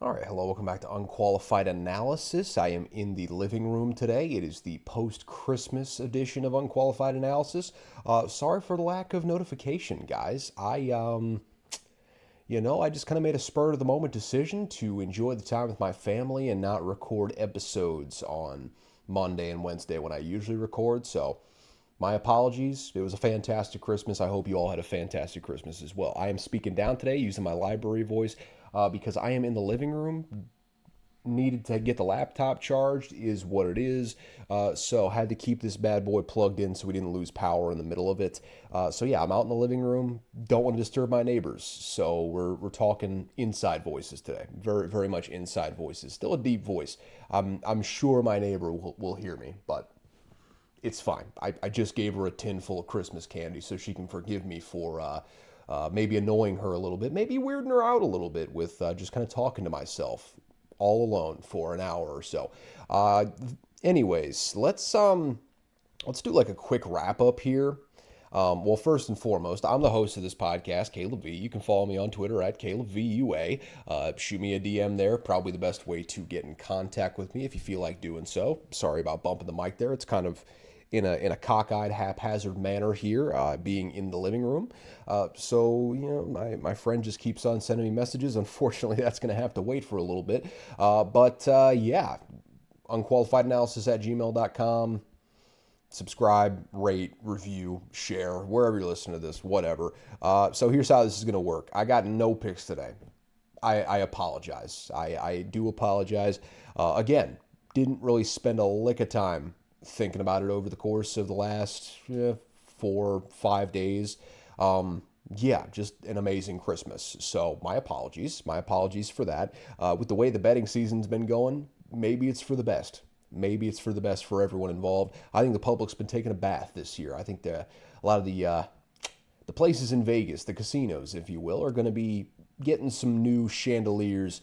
All right, hello, welcome back to Unqualified Analysis. I am in the living room today. It is the post-Christmas edition of Unqualified Analysis. Sorry for the lack of notification, guys. I just kind of made a spur of the moment decision to enjoy the time with my family and not record episodes on Monday and Wednesday when I usually record. So, my apologies. It was a fantastic Christmas. I hope you all had a fantastic Christmas as well. I am speaking down today using my library voice because I am in the living room. Needed to get the laptop charged is what it is. So had to keep this bad boy plugged in so we didn't lose power in the middle of it. So yeah, I'm out in the living room. Don't want to disturb my neighbors. So we're talking inside voices today. Very very much inside voices. Still a deep voice. I'm sure my neighbor will hear me, but it's fine. I just gave her a tin full of Christmas candy so she can forgive me for maybe annoying her a little bit, maybe weirding her out a little bit with just kind of talking to myself all alone for an hour or so. Uh, anyways, let's do like a quick wrap up here. Well, first and foremost, I'm the host of this podcast, Caleb V. You can follow me on Twitter at CalebVUA. Shoot me a DM there. Probably the best way to get in contact with me if you feel like doing so. Sorry about bumping the mic there. It's kind of in a cockeyed, haphazard manner here, being in the living room. My friend just keeps on sending me messages. Unfortunately, that's going to have to wait for a little bit. Yeah, unqualifiedanalysis at gmail.com. Subscribe, rate, review, share, wherever you're listening to this, whatever. So here's how this is going to work. I got no picks today. I apologize. I do apologize. Again, didn't really spend a lick of time thinking about it over the course of the last 4 5 days. Yeah, just an amazing Christmas. So my apologies. My apologies for that. With the way the betting season's been going, maybe it's for the best. Maybe it's for the best for everyone involved. I think the public's been taking a bath this year. I think a lot of the places in Vegas, the casinos, if you will, are going to be getting some new chandeliers,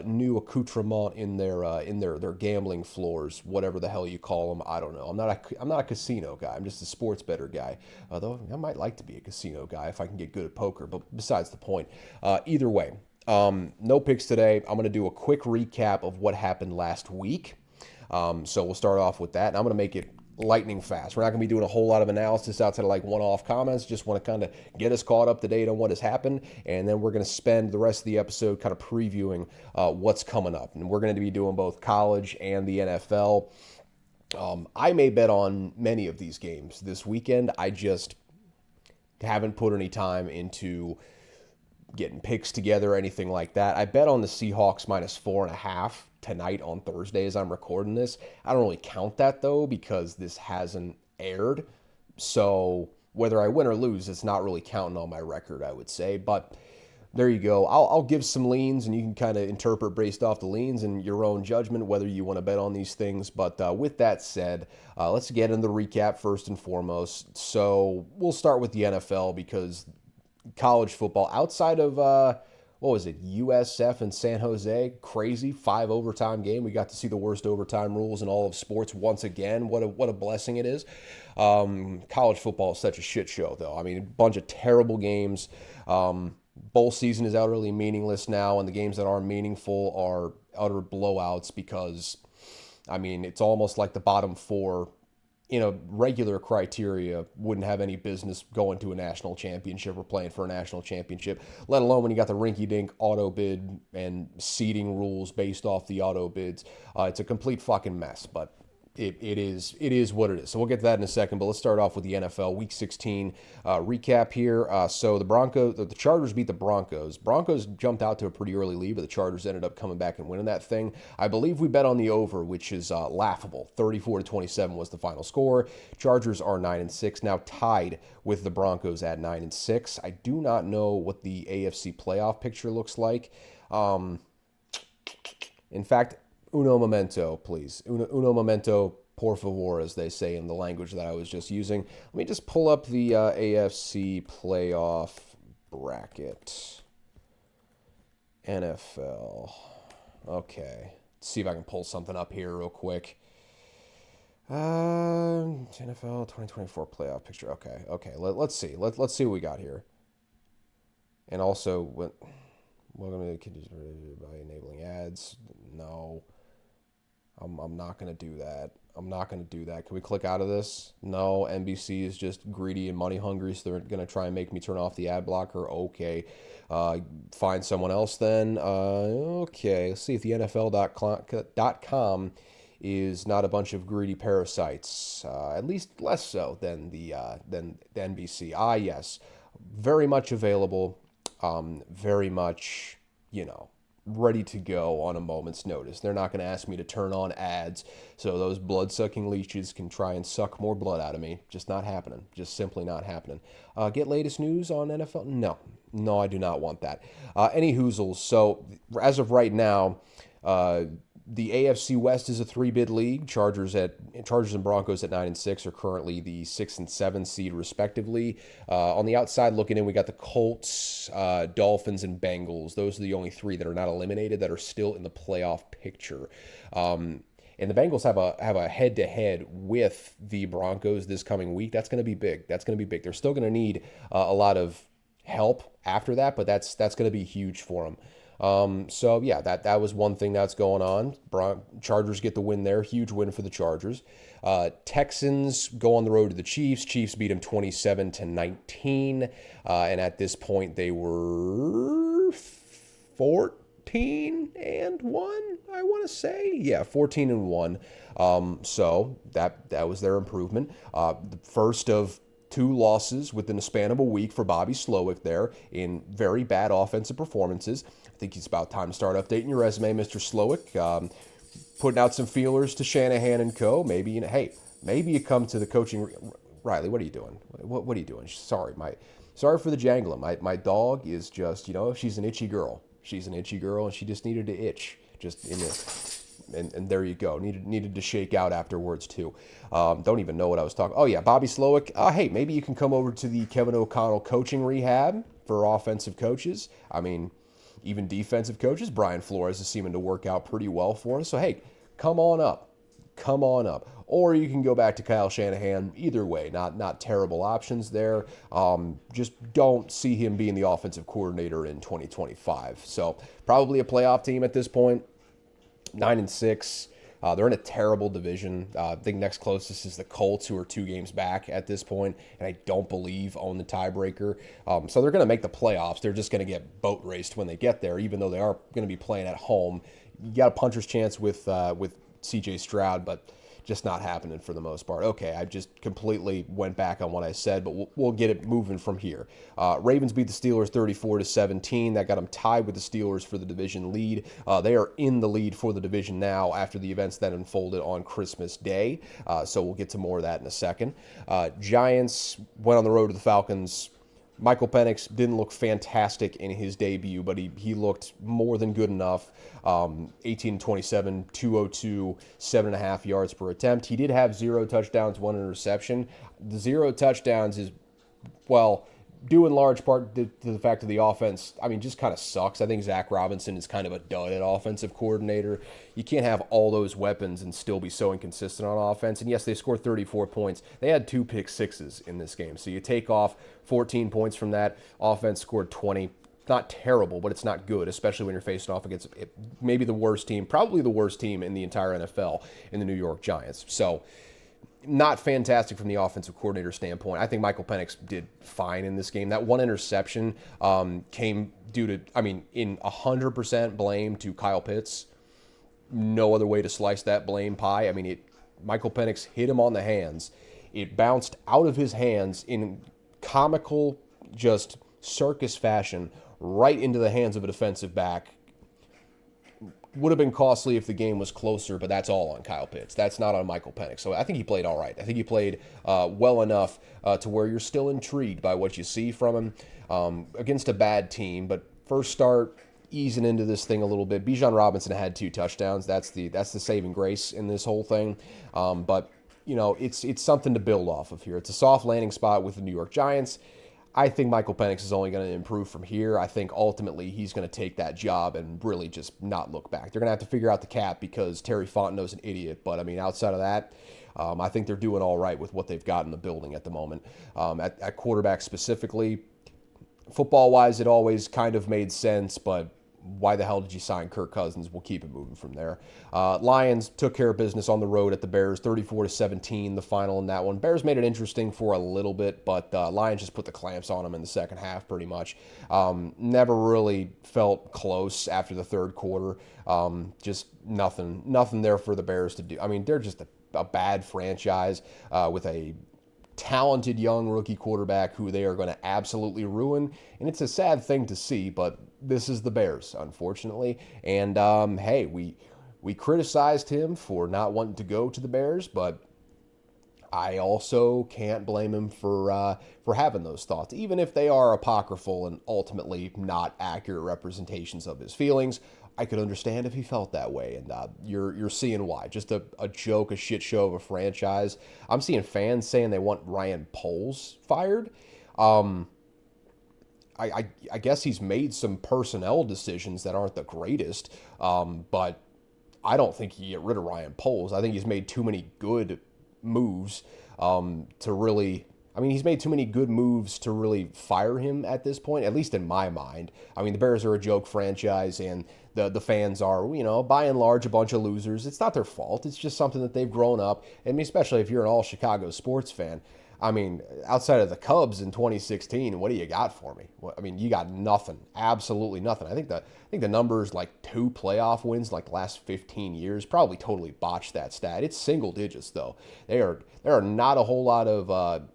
new accoutrement in their gambling floors, whatever the hell you call them. I don't know. I'm not a casino guy. I'm just a sports bettor guy. Although I might like to be a casino guy if I can get good at poker. But besides the point, either way, no picks today. I'm going to do a quick recap of what happened last week. So we'll start off with that. And I'm going to make it lightning fast. We're not going to be doing a whole lot of analysis outside of like one-off comments. Just want to kind of get us caught up to date on what has happened. And then we're going to spend the rest of the episode kind of previewing what's coming up. And we're going to be doing both college and the NFL. I may bet on many of these games this weekend. I just haven't put any time into getting picks together or anything like that. I bet on the Seahawks -4.5 tonight on Thursday as I'm recording this. I don't really count that though because this hasn't aired. So whether I win or lose, it's not really counting on my record, I would say. But there you go. I'll give some leans and you can kind of interpret based off the leans and your own judgment whether you want to bet on these things. But with that said, let's get into the recap first and foremost. So we'll start with the NFL because college football outside of what was it, USF and San Jose, crazy 5 overtime game. We got to see the worst overtime rules in all of sports once again. What a blessing it is. College football is such a shit show though. I mean, a bunch of terrible games. Bowl season is utterly meaningless now, and the games that are meaningful are utter blowouts because I mean it's almost like the bottom four in a regular criteria wouldn't have any business going to a national championship or playing for a national championship, let alone when you got the rinky-dink auto bid and seeding rules based off the auto bids. It's a complete fucking mess, but it is what it is. So we'll get to that in a second, but let's start off with the NFL Week 16 recap here. So the Chargers beat the Broncos. Broncos jumped out to a pretty early lead, but the Chargers ended up coming back and winning that thing. I believe we bet on the over, which is laughable. 34-27 was the final score. Chargers are 9-6 now, tied with the Broncos at 9-6. I do not know what the AFC playoff picture looks like. In fact, uno momento, please. Uno momento, por favor, as they say in the language that I was just using. Let me just pull up the AFC playoff bracket. NFL. Okay. Let's see if I can pull something up here real quick. NFL 2024 playoff picture. Okay. Let's see. Let's see what we got here. And also, welcome to the by enabling ads. No, I'm not going to do that. I'm not going to do that. Can we click out of this? No, NBC is just greedy and money hungry, so they're going to try and make me turn off the ad blocker. Okay. Find someone else then. Okay, let's see if the NFL.com is not a bunch of greedy parasites. At least less so than the NBC. Ah, yes. Very much available. Very much, ready to go on a moment's notice. They're not going to ask me to turn on ads so those blood-sucking leeches can try and suck more blood out of me. Just not happening. Just simply not happening. Get latest news on NFL? No. No, I do not want that. Any hoozles. So, as of right now, the AFC West is a 3-bid league. Chargers and Broncos at 9 and 6 are currently the 6 and 7 seed respectively. On the outside looking in, we got the Colts, Dolphins, and Bengals. Those are the only 3 that are not eliminated that are still in the playoff picture. And the Bengals have a head-to-head with the Broncos this coming week. That's going to be big. They're still going to need a lot of help after that, but that's going to be huge for them. So yeah, that was one thing that's going on. Chargers get the win there. Huge win for the Chargers. Texans go on the road to the Chiefs. Chiefs beat them 27-19. And at this point they were 14-1, I want to say. Yeah, 14-1. So that was their improvement. The first of 2 losses within the span of a week for Bobby Slowick there in very bad offensive performances. I think it's about time to start updating your resume, Mr. Slowick. Putting out some feelers to Shanahan and co. Maybe, maybe you come to the coaching. Riley, what are you doing? What are you doing? Sorry for the jangling. My dog is just, she's an itchy girl. She's an itchy girl, and she just needed to itch. Just in the. And there you go. Needed to shake out afterwards too. Don't even know what I was talking. Oh yeah, Bobby Slowick. Hey, maybe you can come over to the Kevin O'Connell coaching rehab for offensive coaches. I mean, even defensive coaches. Brian Flores is seeming to work out pretty well for us. So hey, come on up. Or you can go back to Kyle Shanahan. Either way, not terrible options there. Just don't see him being the offensive coordinator in 2025. So probably a playoff team at this point. 9 and 6. They're in a terrible division. I think next closest is the Colts, who are 2 games back at this point, and I don't believe own the tiebreaker. So they're going to make the playoffs. They're just going to get boat raced when they get there, even though they are going to be playing at home. You got a puncher's chance with C.J. Stroud, but just not happening for the most part. Okay, I just completely went back on what I said, but we'll get it moving from here. Ravens beat the Steelers 34-17. That got them tied with the Steelers for the division lead. They are in the lead for the division now after the events that unfolded on Christmas Day. So we'll get to more of that in a second. Giants went on the road to the Falcons. Michael Penix didn't look fantastic in his debut, but he looked more than good enough. 18-27, 202, 7.5 yards per attempt. He did have 0 touchdowns, 1 interception. The 0 touchdowns is, due in large part to the fact that the offense, just kind of sucks. I think Zach Robinson is kind of a dud at offensive coordinator. You can't have all those weapons and still be so inconsistent on offense. And yes, they scored 34 points. They had 2 pick sixes in this game. So you take off 14 points from that. Offense scored 20. Not terrible, but it's not good, especially when you're facing off against maybe the worst team, probably the worst team in the entire NFL in the New York Giants. So not fantastic from the offensive coordinator standpoint. I think Michael Penix did fine in this game. That 1 interception came due to, in 100% blame to Kyle Pitts. No other way to slice that blame pie. Michael Penix hit him on the hands. It bounced out of his hands in comical, just circus fashion right into the hands of a defensive back. Would have been costly if the game was closer, but that's all on Kyle Pitts. That's not on Michael Penix. So I think he played all right. I think he played well enough to where you're still intrigued by what you see from him against a bad team. But first start, easing into this thing a little bit. Bijan Robinson had 2 touchdowns. That's the saving grace in this whole thing. But it's something to build off of here. It's a soft landing spot with the New York Giants. I think Michael Penix is only going to improve from here. I think ultimately he's going to take that job and really just not look back. They're going to have to figure out the cap because Terry Fontenot's an idiot. But, outside of that, I think they're doing all right with what they've got in the building at the moment. At quarterback specifically, football-wise, it always kind of made sense, but why the hell did you sign Kirk Cousins? We'll keep it moving from there. Lions took care of business on the road at the Bears, 34-17, the final in that one. Bears made it interesting for a little bit, but Lions just put the clamps on them in the second half pretty much. Never really felt close after the third quarter. Just nothing there for the Bears to do. I mean, they're just a bad franchise with a talented young rookie quarterback who they are going to absolutely ruin. And it's a sad thing to see, but this is the Bears, unfortunately. And hey, we criticized him for not wanting to go to the Bears, but I also can't blame him for having those thoughts, even if they are apocryphal and ultimately not accurate representations of his feelings. I could understand if he felt that way, and you're seeing why. Just a joke, a shit show of a franchise. I'm seeing fans saying they want Ryan Poles fired. I guess he's made some personnel decisions that aren't the greatest, but I don't think you get rid of Ryan Poles. I think he's made too many good moves to really. I mean, he's made too many good moves to really fire him at this point, at least in my mind. I mean, the Bears are a joke franchise, and the fans are, by and large, a bunch of losers. It's not their fault. It's just something that they've grown up. I mean, especially if you're an all Chicago sports fan. I mean, outside of the Cubs in 2016, what do you got for me? I mean, you got nothing, absolutely nothing. I think the numbers like 2 playoff wins like the last 15 years probably totally botched that stat. It's single digits though. There are not a whole lot of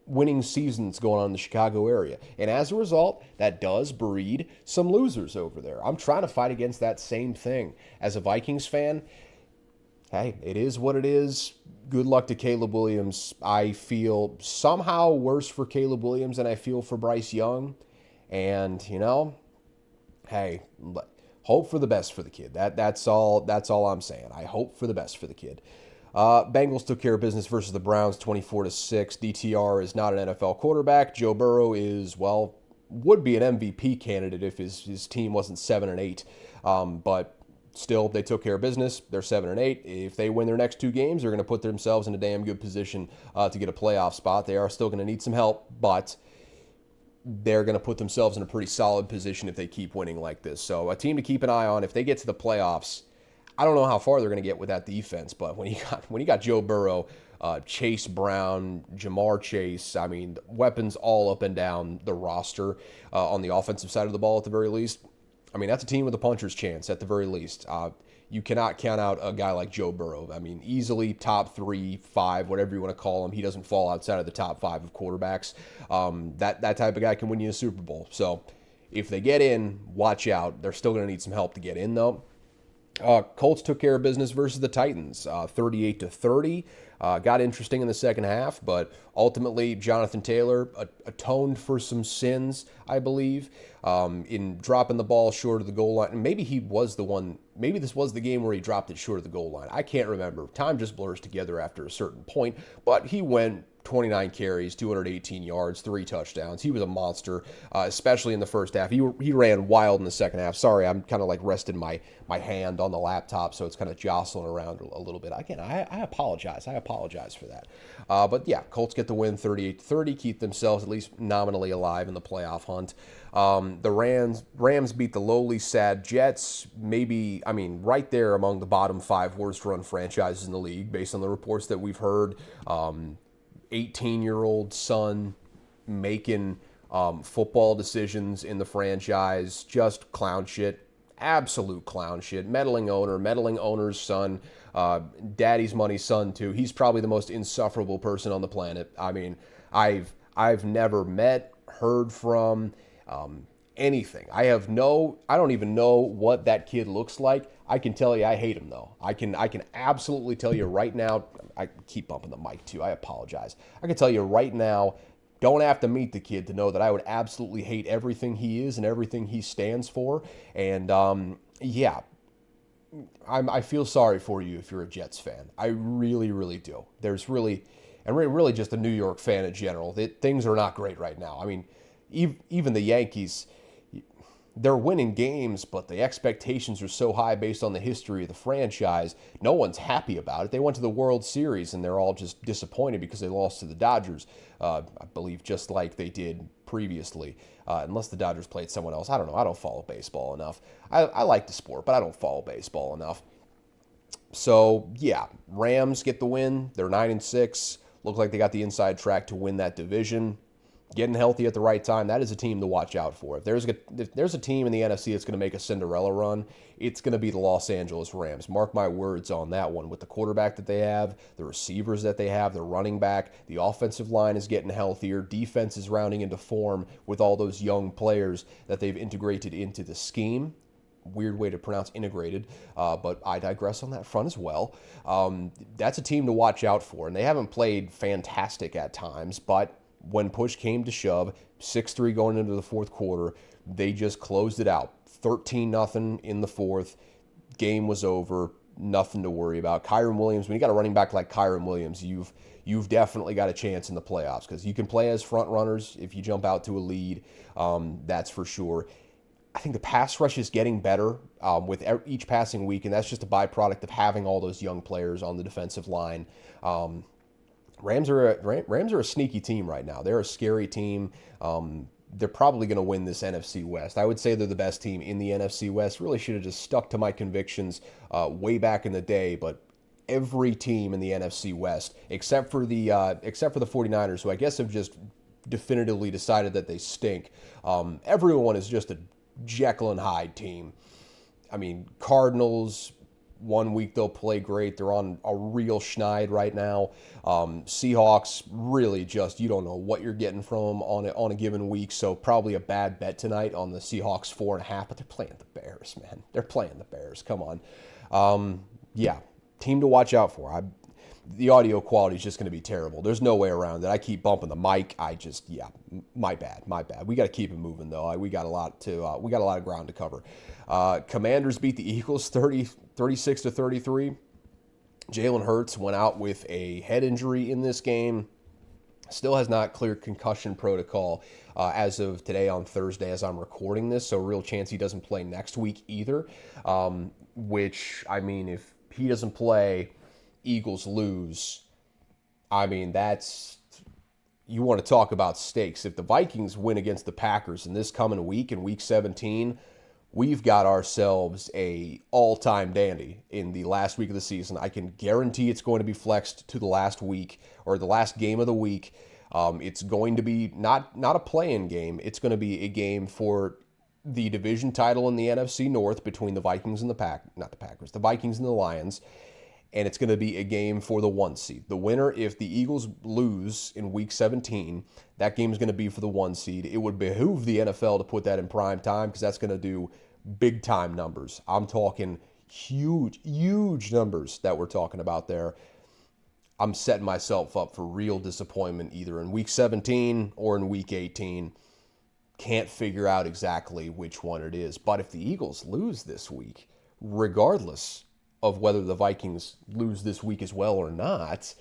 winning seasons going on in the Chicago area. And as a result, that does breed some losers over there. I'm trying to fight against that same thing. As a Vikings fan, hey, it is what it is. Good luck to Caleb Williams. I feel somehow worse for Caleb Williams than I feel for Bryce Young. And, hey, hope for the best for the kid. That's all I'm saying. I hope for the best for the kid. Bengals took care of business versus the Browns 24-6. DTR is not an NFL quarterback. Joe Burrow would be an MVP candidate if his team wasn't 7-8. But still, they took care of business. They're 7-8. If they win their next 2 games, they're going to put themselves in a damn good position to get a playoff spot. They are still going to need some help, but they're going to put themselves in a pretty solid position if they keep winning like this. So a team to keep an eye on. If they get to the playoffs, I don't know how far they're going to get with that defense, but when you got Joe Burrow, Chase Brown, Jamar Chase, I mean, weapons all up and down the roster on the offensive side of the ball at the very least. I mean, that's a team with a puncher's chance at the very least. You cannot count out a guy like Joe Burrow. I mean, easily top 3, 5, whatever you want to call him. He doesn't fall outside of the top 5 of quarterbacks. That type of guy can win you a Super Bowl. So if they get in, watch out. They're still going to need some help to get in, though. Colts took care of business versus the Titans, 38-30. Got interesting in the second half, but ultimately Jonathan Taylor atoned for some sins, I believe, in dropping the ball short of the goal line. And maybe he was the one. Maybe this was the game where he dropped it short of the goal line. I can't remember. Time just blurs together after a certain point, but he went 29 carries, 218 yards, 3 touchdowns. He was a monster, especially in the first half. He ran wild in the second half. Sorry, I'm kind of like resting my hand on the laptop, so it's kind of jostling around a little bit. I apologize. I apologize for that. But yeah, Colts get the win 38-30, keep themselves at least nominally alive in the playoff hunt. The Rams beat the lowly, sad Jets. Maybe, I mean, right there among the bottom 5 worst run franchises in the league, based on the reports that we've heard. 18-year-old son making football decisions in the franchise, just clown shit, absolute clown shit. Meddling owner's son, daddy's money's son too. He's probably the most insufferable person on the planet. I mean, I've never met, heard from, anything. I don't even know what that kid looks like. I can tell you I hate him though. I can absolutely tell you right now. I keep bumping the mic too. I apologize. I can tell you right now, don't have to meet the kid to know that I would absolutely hate everything he is and everything he stands for. And yeah, I feel sorry for you if you're a Jets fan. I really, really do. There's really, and really just a New York fan in general, things are not great right now. I mean, even the Yankees, they're winning games, but the expectations are so high based on the history of the franchise. No one's happy about it. They went to the World Series, and they're all just disappointed because they lost to the Dodgers, I believe, just like they did previously, unless the Dodgers played someone else. I don't know. I don't follow baseball enough. I like the sport, but I don't follow baseball enough. So yeah, Rams get the win. They're 9-6. Look like they got the inside track to win that division. Getting healthy at the right time, that is a team to watch out for. If there's a team in the NFC that's going to make a Cinderella run, it's going to be the Los Angeles Rams. Mark my words on that one. With the quarterback that they have, the receivers that they have, the running back, the offensive line is getting healthier. Defense is rounding into form with all those young players that they've integrated into the scheme. Weird way to pronounce integrated, but I digress on that front as well. That's a team to watch out for, and they haven't played fantastic at times, but when push came to shove, 6-3 going into the fourth quarter, they just closed it out. 13-0 in the fourth. Game was over. Nothing to worry about. Kyren Williams, when you got a running back like Kyren Williams, you've definitely got a chance in the playoffs because you can play as front runners if you jump out to a lead. That's for sure. I think the pass rush is getting better with each passing week, and that's just a byproduct of having all those young players on the defensive line. Rams are a sneaky team right now. They're a scary team. They're probably going to win this NFC West. I would say they're the best team in the NFC West. Really should have just stuck to my convictions way back in the day, but every team in the NFC West, except for the 49ers, who I guess have just definitively decided that they stink. Everyone is just a Jekyll and Hyde team. I mean, Cardinals, one week they'll play great. They're on a real schneid right now. Seahawks, really just, you don't know what you're getting from them on a given week. So probably a bad bet tonight on the Seahawks 4.5, but they're playing the Bears, man. They're playing the Bears. Come on. Yeah, team to watch out for. The audio quality is just going to be terrible. There's no way around it. I keep bumping the mic. My bad. We got to keep it moving though. We got a lot of ground to cover. Commanders beat the Eagles 36-33. Jalen Hurts went out with a head injury in this game. Still has not cleared concussion protocol as of today on Thursday as I'm recording this. So real chance he doesn't play next week either. Which, I mean, if he doesn't play, Eagles lose. I mean, you want to talk about stakes. If the Vikings win against the Packers in this coming week, in week 17, we've got ourselves a all-time dandy in the last week of the season. I can guarantee it's going to be flexed to the last week or the last game of the week. It's going to be not a play-in game. It's going to be a game for the division title in the NFC North between the Vikings and the Vikings and the Lions. And it's going to be a game for the 1 seed. The winner, if the Eagles lose in Week 17, that game is going to be for the 1 seed. It would behoove the NFL to put that in prime time because that's going to do big-time numbers. I'm talking huge numbers that we're talking about there. I'm setting myself up for real disappointment either in Week 17 or in Week 18. Can't figure out exactly which one it is. But if the Eagles lose this week, regardless of whether the Vikings lose this week as well or not,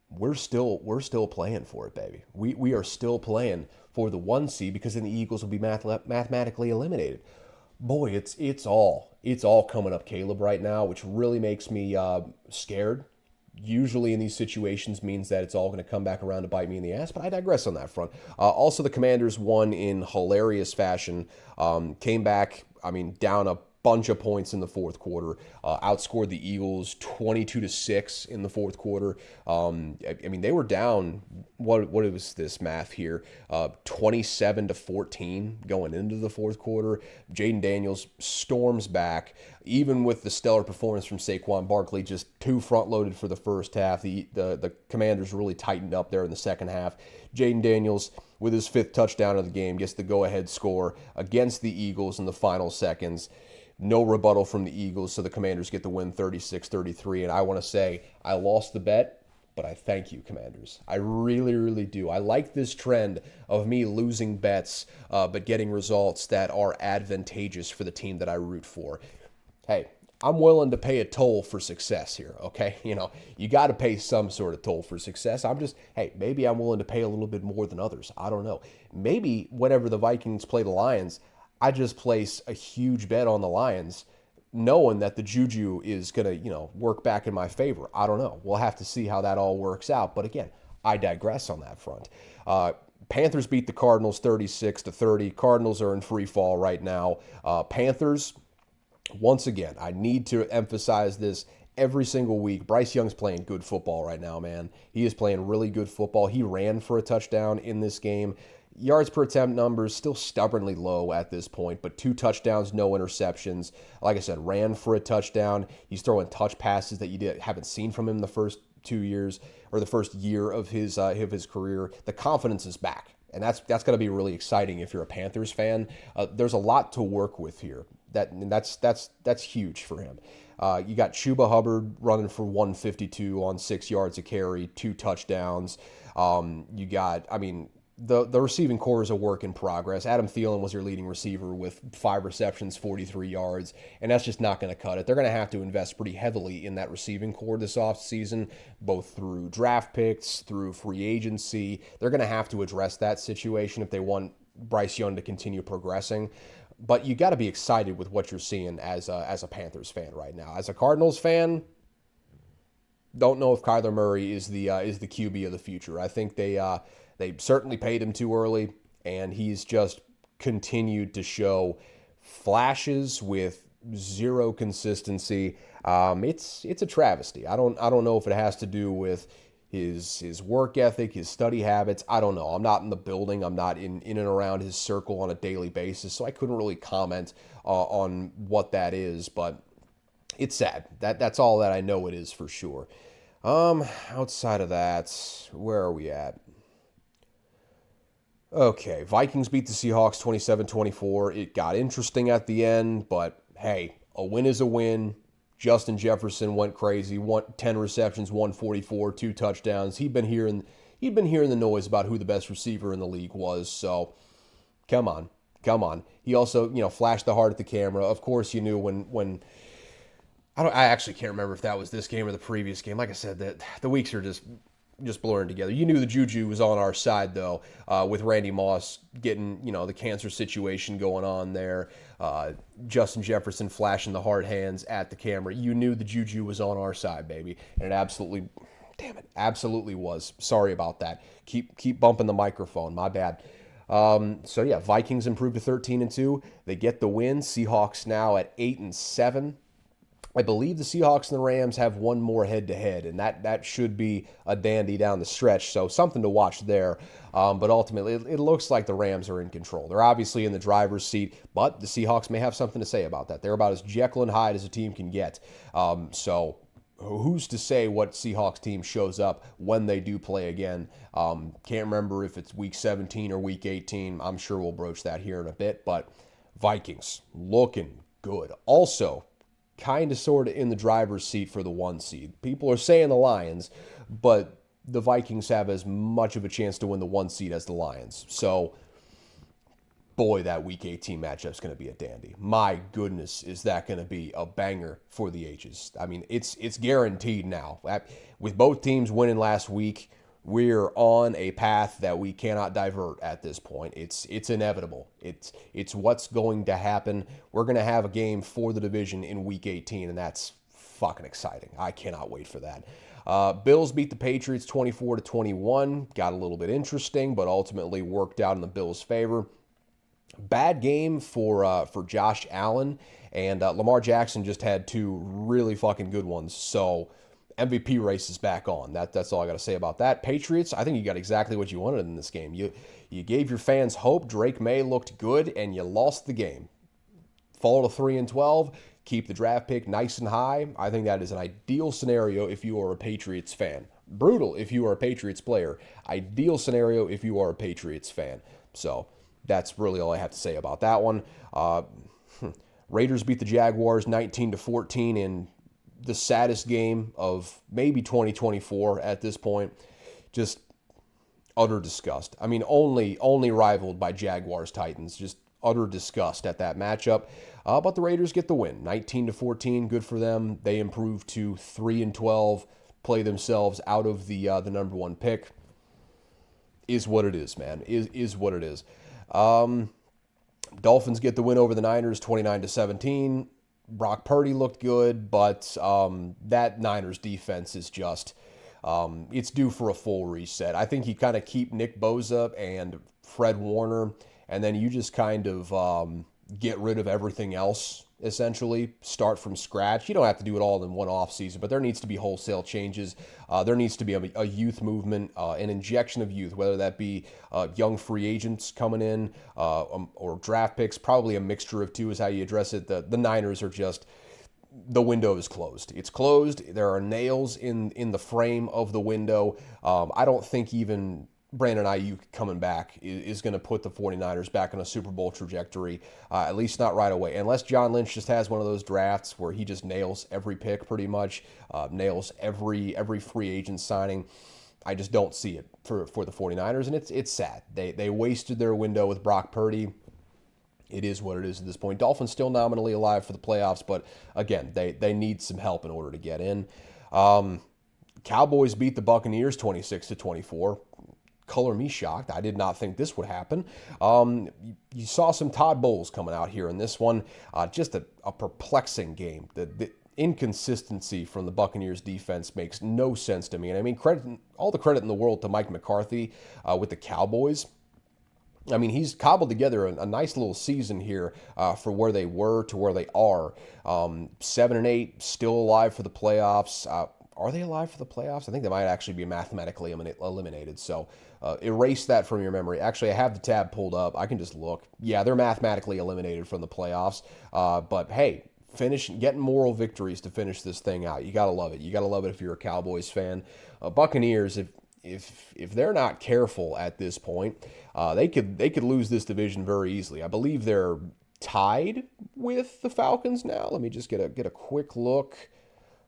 we're still playing for it, baby. We are still playing for the 1 seed because then the Eagles will be mathematically eliminated. Boy, it's all coming up Caleb right now, which really makes me scared. Usually in these situations means that it's all going to come back around to bite me in the ass, but I digress on that front. Also, the Commanders won in hilarious fashion. Came back, down a bunch of points in the fourth quarter, outscored the Eagles 22-6 in the fourth quarter. They were down, what was this math here? 27-14 going into the fourth quarter. Jaden Daniels storms back, even with the stellar performance from Saquon Barkley, just too front-loaded for the first half. The Commanders really tightened up there in the second half. Jaden Daniels, with his 5th touchdown of the game, gets the go-ahead score against the Eagles in the final seconds. No rebuttal from the Eagles, so the Commanders get the win 36-33. And I want to say I lost the bet, but I thank you, Commanders. I really, really do. I like this trend of me losing bets, but getting results that are advantageous for the team that I root for. Hey, I'm willing to pay a toll for success here, okay? You got to pay some sort of toll for success. Maybe I'm willing to pay a little bit more than others. I don't know. Maybe whenever the Vikings play the Lions, I just place a huge bet on the Lions, knowing that the juju is going to, work back in my favor. I don't know. We'll have to see how that all works out. But again, I digress on that front. Panthers beat the Cardinals 36-30. Cardinals are in free fall right now. Panthers, once again, I need to emphasize this every single week. Bryce Young's playing good football right now, man. He is playing really good football. He ran for a touchdown in this game. Yards per attempt numbers still stubbornly low at this point, but 2 touchdowns, no interceptions. Like I said, ran for a touchdown. He's throwing touch passes that haven't seen from him the first 2 years or the first year of his career. The confidence is back, and that's going to be really exciting if you're a Panthers fan. There's a lot to work with here. That's huge for him. You got Chuba Hubbard running for 152 on 6 yards a carry, 2 touchdowns. You got, I mean, the receiving core is a work in progress. Adam Thielen was your leading receiver with 5 receptions, 43 yards, and that's just not going to cut it. They're going to have to invest pretty heavily in that receiving core this offseason, both through draft picks, through free agency. They're going to have to address that situation if they want Bryce Young to continue progressing. But you got to be excited with what you're seeing as a Panthers fan right now. As a Cardinals fan, don't know if Kyler Murray is the QB of the future. I think they certainly paid him too early, and he's just continued to show flashes with zero consistency. It's a travesty. I don't know if it has to do with his work ethic, his study habits. I don't know. I'm not in the building. I'm not in and around his circle on a daily basis, so I couldn't really comment on what that is, but it's sad. That's all that I know it is for sure. Outside of that, where are we at? Okay, Vikings beat the Seahawks 27-24. It got interesting at the end, but hey, a win is a win. Justin Jefferson went crazy. 10 receptions, 144, 2 touchdowns. He'd been hearing the noise about who the best receiver in the league was. So, come on. He also, flashed the heart at the camera. Of course, you knew when I actually can't remember if that was this game or the previous game. Like I said, that the weeks are just blurring together. You knew the juju was on our side, though, with Randy Moss getting, the cancer situation going on there. Justin Jefferson flashing the hard hands at the camera. You knew the juju was on our side, baby. And it absolutely was. Sorry about that. Keep bumping the microphone. My bad. Vikings improved to 13-2. They get the win. Seahawks now at 8-7. I believe the Seahawks and the Rams have one more head-to-head, and that should be a dandy down the stretch, so something to watch there. But ultimately, it looks like the Rams are in control. They're obviously in the driver's seat, but the Seahawks may have something to say about that. They're about as Jekyll and Hyde as a team can get. So who's to say what Seahawks team shows up when they do play again? Can't remember if it's Week 17 or Week 18. I'm sure we'll broach that here in a bit, but Vikings looking good. Also, kind of sort of in the driver's seat for the 1 seed. People are saying the Lions, but the Vikings have as much of a chance to win the 1 seed as the Lions. So, boy, that Week 18 matchup's going to be a dandy. My goodness, is that going to be a banger for the ages. I mean, it's guaranteed now. With both teams winning last week, we're on a path that we cannot divert at this point. It's inevitable. It's what's going to happen. We're going to have a game for the division in Week 18, and that's fucking exciting. I cannot wait for that. Bills beat the Patriots 24-21. Got a little bit interesting, but ultimately worked out in the Bills' favor. Bad game for Josh Allen, and Lamar Jackson just had 2 really fucking good ones. So MVP race is back on. That's all I got to say about that. Patriots, I think you got exactly what you wanted in this game. You gave your fans hope. Drake May looked good, and you lost the game. Fall to 3-12. Keep the draft pick nice and high. I think that is an ideal scenario if you are a Patriots fan. Brutal if you are a Patriots player. Ideal scenario if you are a Patriots fan. So that's really all I have to say about that one. Raiders beat the Jaguars 19-14 in the saddest game of maybe 2024 at this point. Just utter disgust. I mean, only rivaled by Jaguars Titans. Just utter disgust at that matchup. But the Raiders get the win, 19-14. Good for them. They improve to 3-12. Play themselves out of the number 1 pick. Is what it is, man. Is what it is. Dolphins get the win over the Niners, 29-17. Brock Purdy looked good, but that Niners defense is just It's due for a full reset. I think you kind of keep Nick Bosa and Fred Warner, and then you just kind of get rid of everything else, essentially. Start from scratch. You don't have to do it all in one offseason, but there needs to be wholesale changes. There needs to be a youth movement, an injection of youth, whether that be young free agents coming in or draft picks. Probably a mixture of two is how you address it. The Niners are just, the window is closed. It's closed. There are nails in the frame of the window. I don't think even Brandon Ayuk coming back is going to put the 49ers back on a Super Bowl trajectory, at least not right away. Unless John Lynch just has one of those drafts where he just nails every pick pretty much, nails every free agent signing. I just don't see it for the 49ers, and it's sad. They wasted their window with Brock Purdy. It is what it is at this point. Dolphins still nominally alive for the playoffs, but again, they need some help in order to get in. Cowboys beat the Buccaneers 26-24. Color me shocked. I did not think this would happen. You saw some Todd Bowles coming out here in this one. Just a perplexing game. The inconsistency from the Buccaneers defense makes no sense to me. And I mean, all the credit in the world to Mike McCarthy with the Cowboys. I mean, he's cobbled together a nice little season here for where they were to where they are. 7-8, still alive for the playoffs. Are they alive for the playoffs? I think they might actually be mathematically eliminated. So erase that from your memory. Actually, I have the tab pulled up. I can just look. Yeah, they're mathematically eliminated from the playoffs. But hey, getting moral victories to finish this thing out. You got to love it. You got to love it if you're a Cowboys fan. Buccaneers, if they're not careful at this point, they could lose this division very easily. I believe they're tied with the Falcons now. Let me just get a quick look.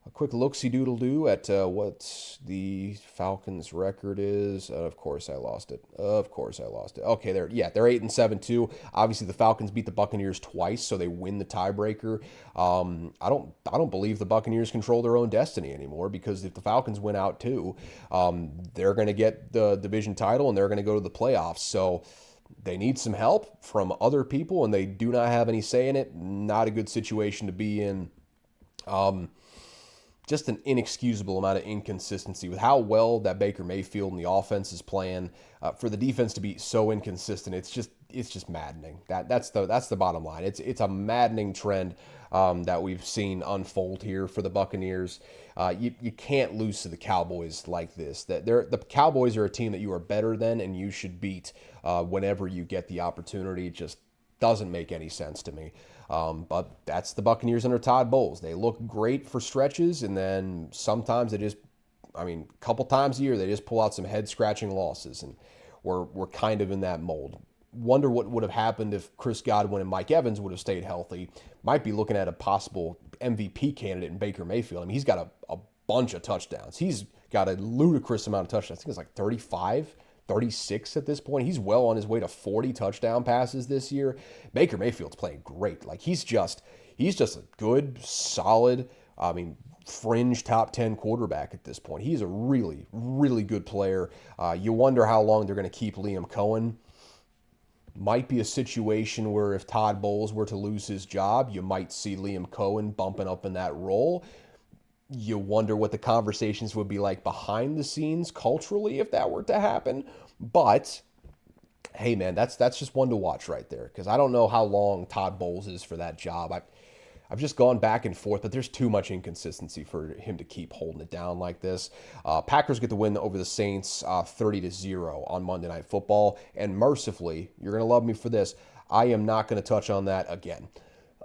A quick look-see-doodle-doo at what the Falcons' record is. Of course, I lost it. Okay, they're 8-7 too. Obviously, the Falcons beat the Buccaneers twice, so they win the tiebreaker. I don't believe the Buccaneers control their own destiny anymore, because if the Falcons win out too, they're going to get the division title and they're going to go to the playoffs. So they need some help from other people, and they do not have any say in it. Not a good situation to be in. Just an inexcusable amount of inconsistency with how well that Baker Mayfield and the offense is playing. For the defense to be so inconsistent, it's just maddening. That's the bottom line. It's a maddening trend that we've seen unfold here for the Buccaneers. You can't lose to the Cowboys like this. The Cowboys are a team that you are better than and you should beat whenever you get the opportunity. It just doesn't make any sense to me. But that's the Buccaneers under Todd Bowles. They look great for stretches, and then sometimes a couple times a year, they just pull out some head-scratching losses, and we're kind of in that mold. Wonder what would have happened if Chris Godwin and Mike Evans would have stayed healthy. Might be looking at a possible MVP candidate in Baker Mayfield. I mean, he's got a bunch of touchdowns. He's got a ludicrous amount of touchdowns. I think it's like 35, 36 at this point. He's well on his way to 40 touchdown passes this year. Baker Mayfield's playing great. Like he's just a good, solid, fringe top 10 quarterback at this point. He's a really, really good player. You wonder how long they're going to keep Liam Cohen. Might be a situation where if Todd Bowles were to lose his job, you might see Liam Cohen bumping up in that role. You wonder what the conversations would be like behind the scenes culturally if that were to happen. But hey, man, that's just one to watch right there, because I don't know how long Todd Bowles is for that job. I've just gone back and forth, but there's too much inconsistency for him to keep holding it down like this. Packers get the win over the Saints 30-0 on Monday Night Football. And mercifully, you're going to love me for this, I am not going to touch on that again.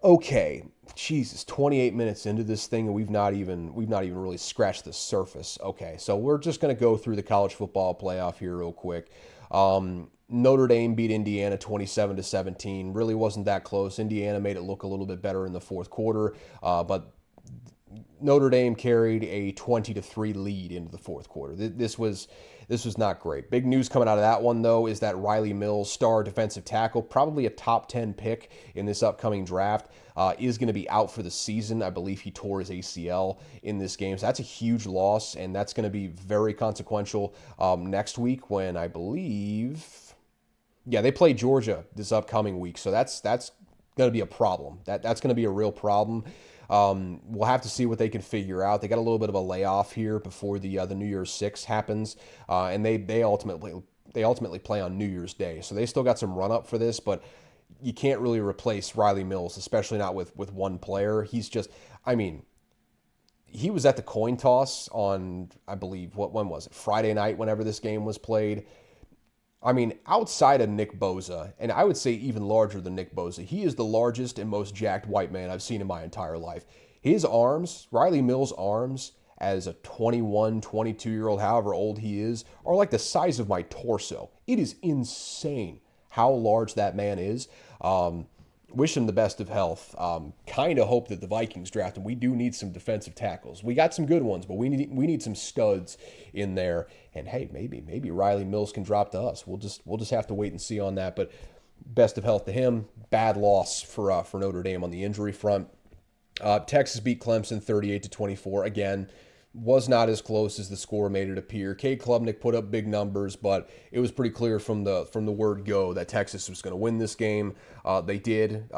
Okay, Jesus, 28 minutes into this thing, and we've not even really scratched the surface. Okay, so we're just going to go through the college football playoff here real quick. Notre Dame beat Indiana 27-17. Really wasn't that close. Indiana made it look a little bit better in the fourth quarter, but Notre Dame carried a 20-3 lead into the fourth quarter. This was not great. Big news coming out of that one, though, is that Riley Mills, star defensive tackle, probably a top 10 pick in this upcoming draft, is going to be out for the season. I believe he tore his ACL in this game. So that's a huge loss, and that's going to be very consequential next week when I believe, they play Georgia this upcoming week. So that's going to be a problem. That's going to be a real problem. We'll have to see what they can figure out. They got a little bit of a layoff here before the New Year's Six happens, and they ultimately play on New Year's Day, so they still got some run up for this, but you can't really replace Riley Mills, especially not with one player. He's just, I mean, he was at the coin toss on, I believe, when was it? Friday night, whenever this game was played. I mean, outside of Nick Bosa, and I would say even larger than Nick Bosa, he is the largest and most jacked white man I've seen in my entire life. His arms, Riley Mills' arms, as a 21, 22-year-old, however old he is, are like the size of my torso. It is insane how large that man is. Wish him the best of health. Kind of hope that the Vikings draft him. We do need some defensive tackles. We got some good ones, but we need some studs in there. And hey, maybe Riley Mills can drop to us. We'll just have to wait and see on that. But best of health to him. Bad loss for Notre Dame on the injury front. Texas beat Clemson 38-24. Again, was not as close as the score made it appear. Cade Klubnik put up big numbers, but it was pretty clear from the word go that Texas was going to win this game. They did.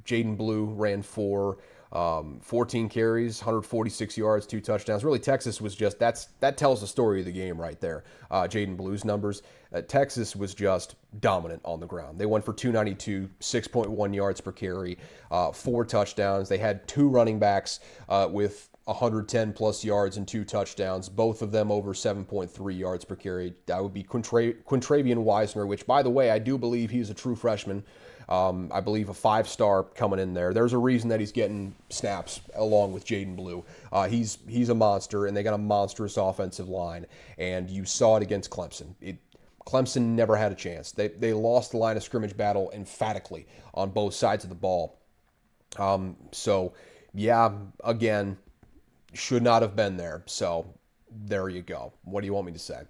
Jaden Blue ran for 14 carries, 146 yards, 2 touchdowns. Really, Texas was just, that tells the story of the game right there. Jaden Blue's numbers. Texas was just dominant on the ground. They went for 292, 6.1 yards per carry, 4 touchdowns. They had 2 running backs with 110 plus yards and 2 touchdowns, both of them over 7.3 yards per carry. That would be Quintravian Wisener, which, by the way, I do believe he's a true freshman. I believe a 5-star coming in there. There's a reason that he's getting snaps along with Jaden Blue. He's a monster, and they got a monstrous offensive line, and you saw it against Clemson. Clemson never had a chance. They lost the line of scrimmage battle emphatically on both sides of the ball. So, yeah, again, should not have been there. So there you go. What do you want me to say?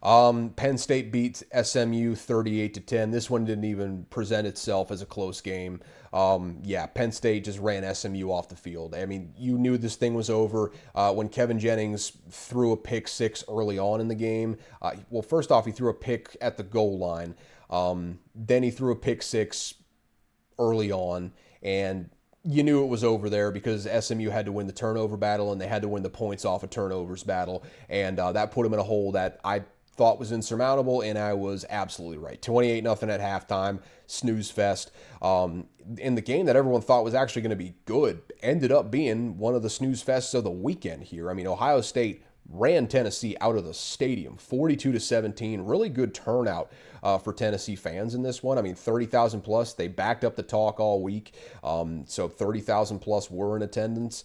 Penn State beat SMU 38-10. This one didn't even present itself as a close game. Penn State just ran SMU off the field. I mean, you knew this thing was over when Kevin Jennings threw a pick 6 early on in the game. Well, first off, he threw a pick at the goal line. Then he threw a pick 6 early on, and you knew it was over there because SMU had to win the turnover battle and they had to win the points off of turnovers battle. And that put them in a hole that I thought was insurmountable, and I was absolutely right. 28-0 at halftime, snooze fest. In the game that everyone thought was actually going to be good, ended up being one of the snooze fests of the weekend here. I mean, Ohio State ran Tennessee out of the stadium, 42-17. Really good turnout for Tennessee fans in this one. I mean, 30,000 plus. They backed up the talk all week, so 30,000 plus were in attendance.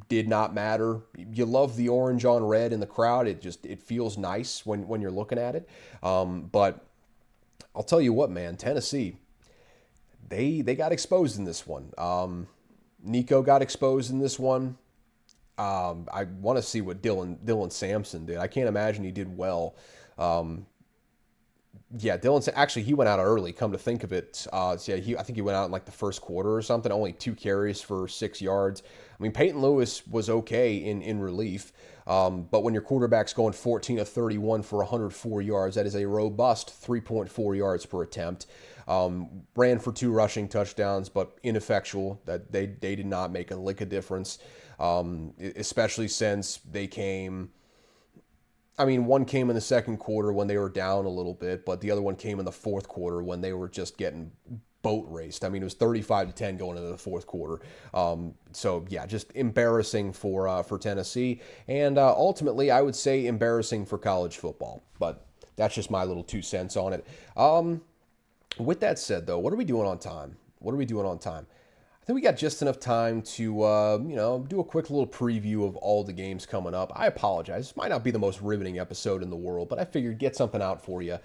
Did not matter. You love the orange on red in the crowd. It feels nice when you're looking at it. But I'll tell you what, man, Tennessee, they got exposed in this one. Nico got exposed in this one. I want to see what Dylan Sampson did. I can't imagine he did well. Dylan, actually, he went out early, come to think of it. I think he went out in like the first quarter or something, only 2 carries for 6 yards. I mean, Peyton Lewis was okay in relief, but when your quarterback's going 14 of 31 for 104 yards, that is a robust 3.4 yards per attempt. Ran for 2 rushing touchdowns, but ineffectual. That they did not make a lick of difference, especially since they came. I mean, one came in the second quarter when they were down a little bit, but the other one came in the fourth quarter when they were just getting boat raced. I mean, it was 35-10 going into the fourth quarter. Just embarrassing for Tennessee, and ultimately, I would say embarrassing for college football. But that's just my little 2 cents on it. With that said, though, what are we doing on time? I think we got just enough time to, do a quick little preview of all the games coming up. I apologize. This might not be the most riveting episode in the world, but I figured get something out for you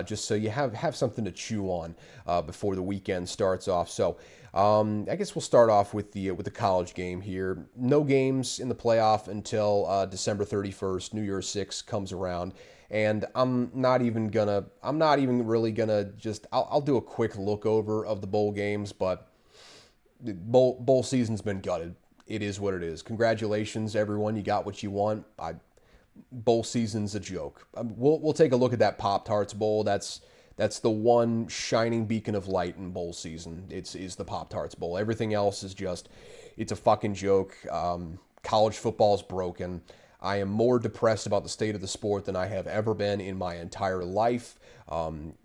just so you have something to chew on before the weekend starts off. So I guess we'll start off with the college game here. No games in the playoff until December 31st. New Year's 6 comes around. And I'm not even really gonna I'll do a quick look over of the bowl games, but bowl season's been gutted. It is what it is. Congratulations, everyone. You got what you want. Bowl season's a joke. We'll take a look at that Pop-Tarts Bowl. That's the one shining beacon of light in bowl season. Is the Pop-Tarts Bowl. Everything else is just, It's a fucking joke. College football's broken. I am more depressed about the state of the sport than I have ever been in my entire life.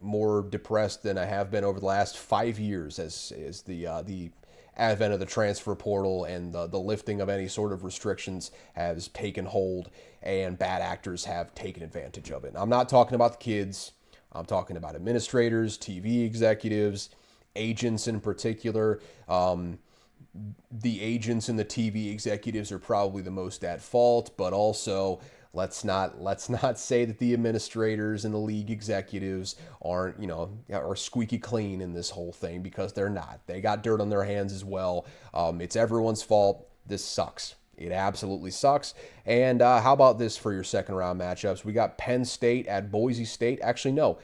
More depressed than I have been over the last 5 years as the advent of the transfer portal and the lifting of any sort of restrictions has taken hold, and bad actors have taken advantage of it. I'm not talking about the kids. I'm talking about administrators, TV executives, agents in particular. The agents and the TV executives are probably the most at fault, but also let's not say that the administrators and the league executives aren't, are squeaky clean in this whole thing, because they're not. They got dirt on their hands as well. It's everyone's fault. This sucks. It absolutely sucks. And how about this for your second round matchups? We got Penn State at Boise State. Actually, no.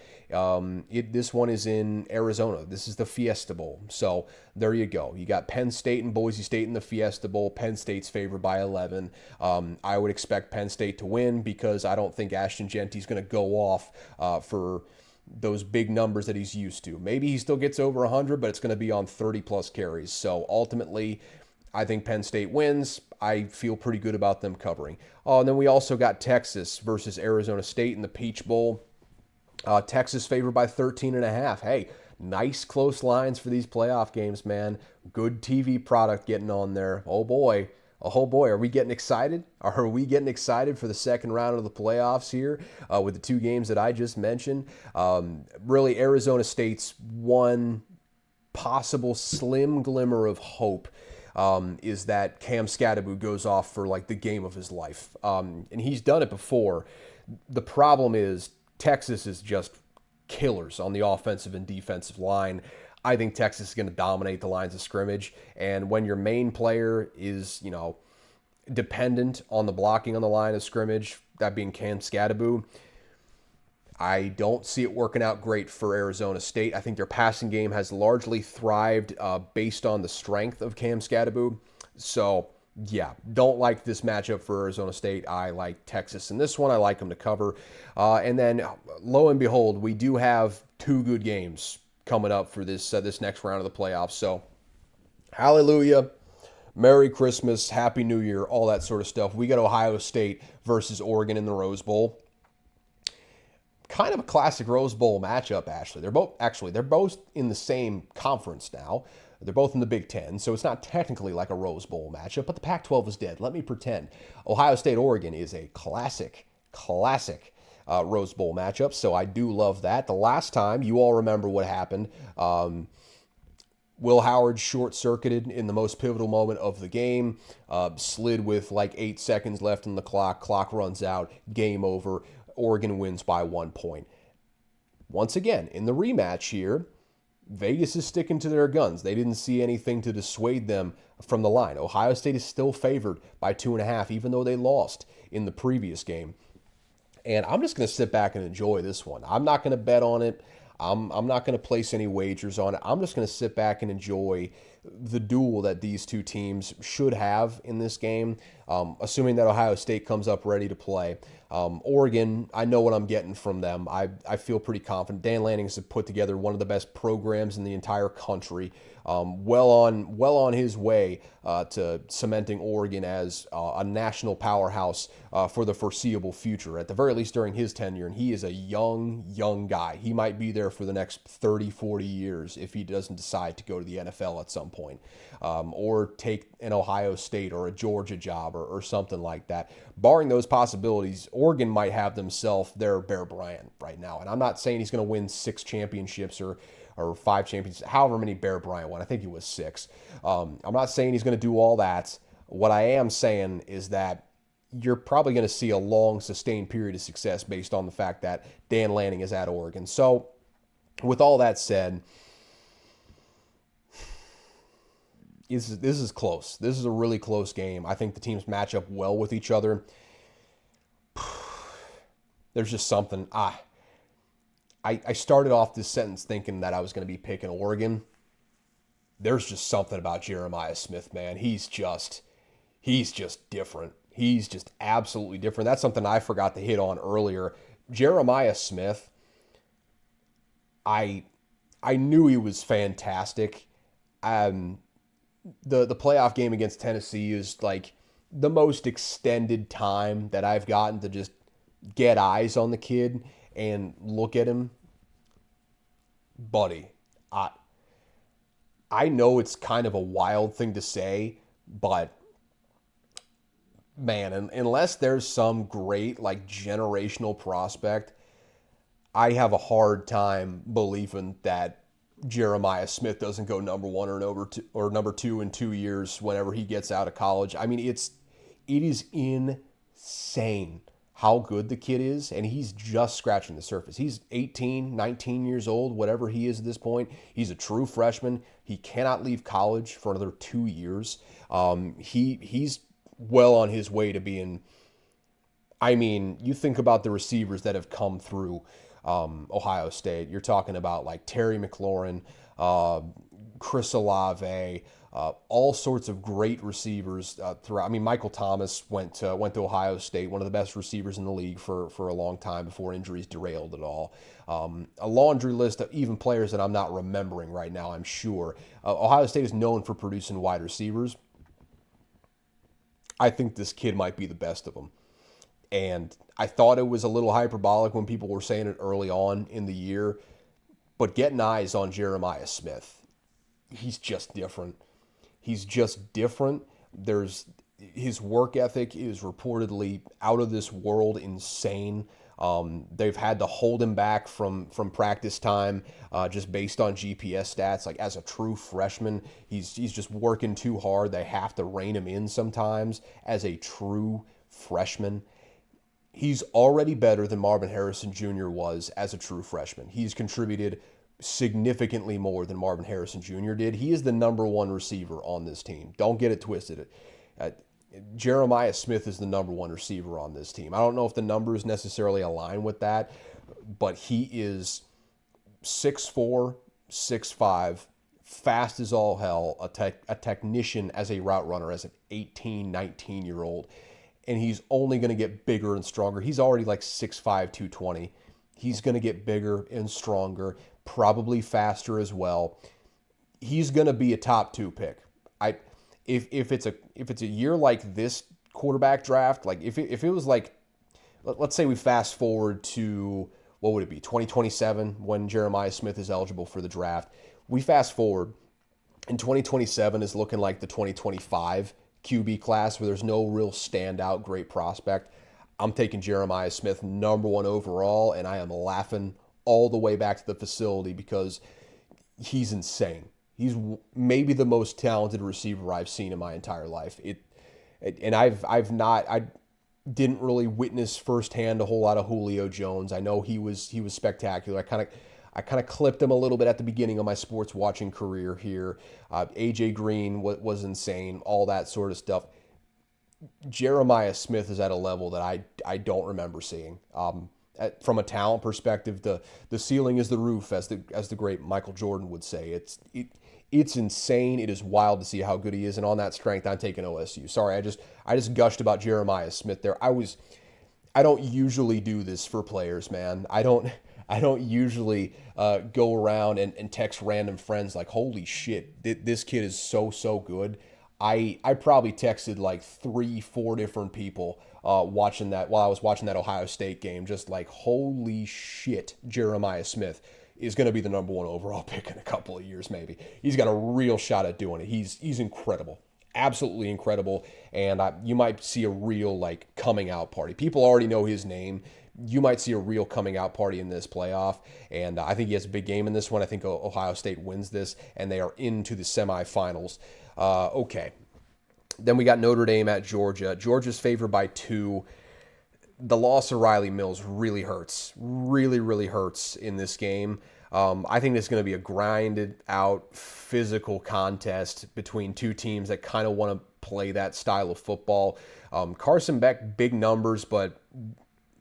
This one is in Arizona. This is the Fiesta Bowl. So there you go. You got Penn State and Boise State in the Fiesta Bowl. Penn State's favored by 11. I would expect Penn State to win, because I don't think Ashton Genty's going to go off for those big numbers that he's used to. Maybe he still gets over 100, but it's going to be on 30-plus carries. So ultimately, I think Penn State wins. I feel pretty good about them covering. Oh, and then we also got Texas versus Arizona State in the Peach Bowl. Texas favored by 13.5. Hey, nice close lines for these playoff games, man. Good TV product getting on there. Oh boy. Are we getting excited? Are we getting excited for the second round of the playoffs here with the two games that I just mentioned? Really, Arizona State's one possible slim glimmer of hope is that Cam Scatterbo goes off for like the game of his life. And he's done it before. The problem is Texas is just killers on the offensive and defensive line. I think Texas is going to dominate the lines of scrimmage. And when your main player is, dependent on the blocking on the line of scrimmage, that being Cam Scatterbo, I don't see it working out great for Arizona State. I think their passing game has largely thrived based on the strength of Cam Scatterbo. So, yeah, don't like this matchup for Arizona State. I like Texas in this one. I like them to cover. And then, lo and behold, we do have two good games coming up for this next round of the playoffs. So, hallelujah. Merry Christmas, Happy New Year, all that sort of stuff. We got Ohio State versus Oregon in the Rose Bowl. Kind of a classic Rose Bowl matchup, Ashley. They're both in the same conference now. They're both in the Big Ten, so it's not technically like a Rose Bowl matchup, but the Pac-12 is dead. Let me pretend. Ohio State-Oregon is a classic Rose Bowl matchup, so I do love that. The last time, you all remember what happened. Will Howard short-circuited in the most pivotal moment of the game, slid with like 8 seconds left in the clock runs out, game over. Oregon wins by 1 point. Once again, in the rematch here, Vegas is sticking to their guns. They didn't see anything to dissuade them from the line. Ohio State is still favored by 2.5, even though they lost in the previous game. And I'm just going to sit back and enjoy this one. I'm not going to bet on it. I'm not going to place any wagers on it. I'm just going to sit back and enjoy the duel that these two teams should have in this game, assuming that Ohio State comes up ready to play. Oregon, I know what I'm getting from them. I feel pretty confident. Dan Lanning has put together one of the best programs in the entire country. Well on his way to cementing Oregon as a national powerhouse for the foreseeable future, at the very least during his tenure. And he is a young guy. He might be there for the next 30, 40 years if he doesn't decide to go to the NFL at some point, or take an Ohio State or a Georgia job or something like that. Barring those possibilities, Oregon might have themselves their Bear Bryant right now. And I'm not saying he's going to win 6 championships or 5 championships, however many Bear Bryant won. I think he was 6. I'm not saying he's going to do all that. What I am saying is that you're probably going to see a long, sustained period of success based on the fact that Dan Lanning is at Oregon. So, with all that said, this is close. This is a really close game. I think the teams match up well with each other. There's just something. I started off this sentence thinking that I was going to be picking Oregon. There's just something about Jeremiah Smith, man. He's just different. He's just absolutely different. That's something I forgot to hit on earlier. Jeremiah Smith, I knew he was fantastic. the playoff game against Tennessee is like the most extended time that I've gotten to just get eyes on the kid and look at him, buddy. I I know it's kind of a wild thing to say, but man, unless there's some great like generational prospect, I have a hard time believing that Jeremiah Smith doesn't go number one number two in 2 years whenever he gets out of college. I mean, it is insane how good the kid is, and he's just scratching the surface. He's 18, 19 years old, whatever he is at this point. He's a true freshman. He cannot leave college for another 2 years. He's well on his way to being. I mean, you think about the receivers that have come through Ohio State. You're talking about like Terry McLaurin, Chris Olave, all sorts of great receivers throughout. I mean, Michael Thomas went to Ohio State, one of the best receivers in the league for a long time before injuries derailed it all. A laundry list of even players that I'm not remembering right now, I'm sure. Ohio State is known for producing wide receivers. I think this kid might be the best of them. And I thought it was a little hyperbolic when people were saying it early on in the year, but getting eyes on Jeremiah Smith, he's just different. He's just different. His work ethic is reportedly out of this world insane. They've had to hold him back from practice time just based on GPS stats. Like as a true freshman, he's just working too hard. They have to rein him in sometimes as a true freshman. He's already better than Marvin Harrison Jr. was as a true freshman. He's contributed significantly more than Marvin Harrison Jr. did. He is the number one receiver on this team. Don't get it twisted. Jeremiah Smith is the number one receiver on this team. I don't know if the numbers necessarily align with that, but he is 6'4", 6'5", fast as all hell, a technician as a route runner, as an 18, 19-year-old. And he's only going to get bigger and stronger. He's already like 6'5", 220. He's going to get bigger and stronger, probably faster as well. He's going to be a top 2 pick. If it's a year like this quarterback draft, like if it was like, let's say we fast forward to, what would it be, 2027 when Jeremiah Smith is eligible for the draft. We fast forward, and 2027 is looking like the 2025 QB class where there's no real standout great prospect. I'm taking Jeremiah Smith number one overall, and I am laughing all the way back to the facility because he's insane. He's maybe the most talented receiver I've seen in my entire life. I didn't really witness firsthand a whole lot of Julio Jones. I know he was spectacular. I kind of clipped him a little bit at the beginning of my sports watching career here. AJ Green was insane, all that sort of stuff. Jeremiah Smith is at a level that I don't remember seeing. From a talent perspective, the ceiling is the roof, as the great Michael Jordan would say. It's insane. It is wild to see how good he is, and on that strength, I'm taking OSU. Sorry, I just gushed about Jeremiah Smith there. I don't usually do this for players, man. I don't usually go around and text random friends like, holy shit, this kid is so good. I probably texted like 3-4 different people watching that while I was watching that Ohio State game, just like, holy shit, Jeremiah Smith is going to be the number one overall pick in a couple of years maybe. He's got a real shot at doing it. He's incredible. Absolutely incredible. And you might see a real like coming out party. People already know his name. You might see a real coming out party in this playoff. And I think he has a big game in this one. I think Ohio State wins this, and they are into the semifinals. Okay. Then we got Notre Dame at Georgia. Georgia's favored by 2. The loss of Riley Mills really hurts. Really, really hurts in this game. I think it's going to be a grinded out physical contest between two teams that kind of want to play that style of football. Carson Beck, big numbers, but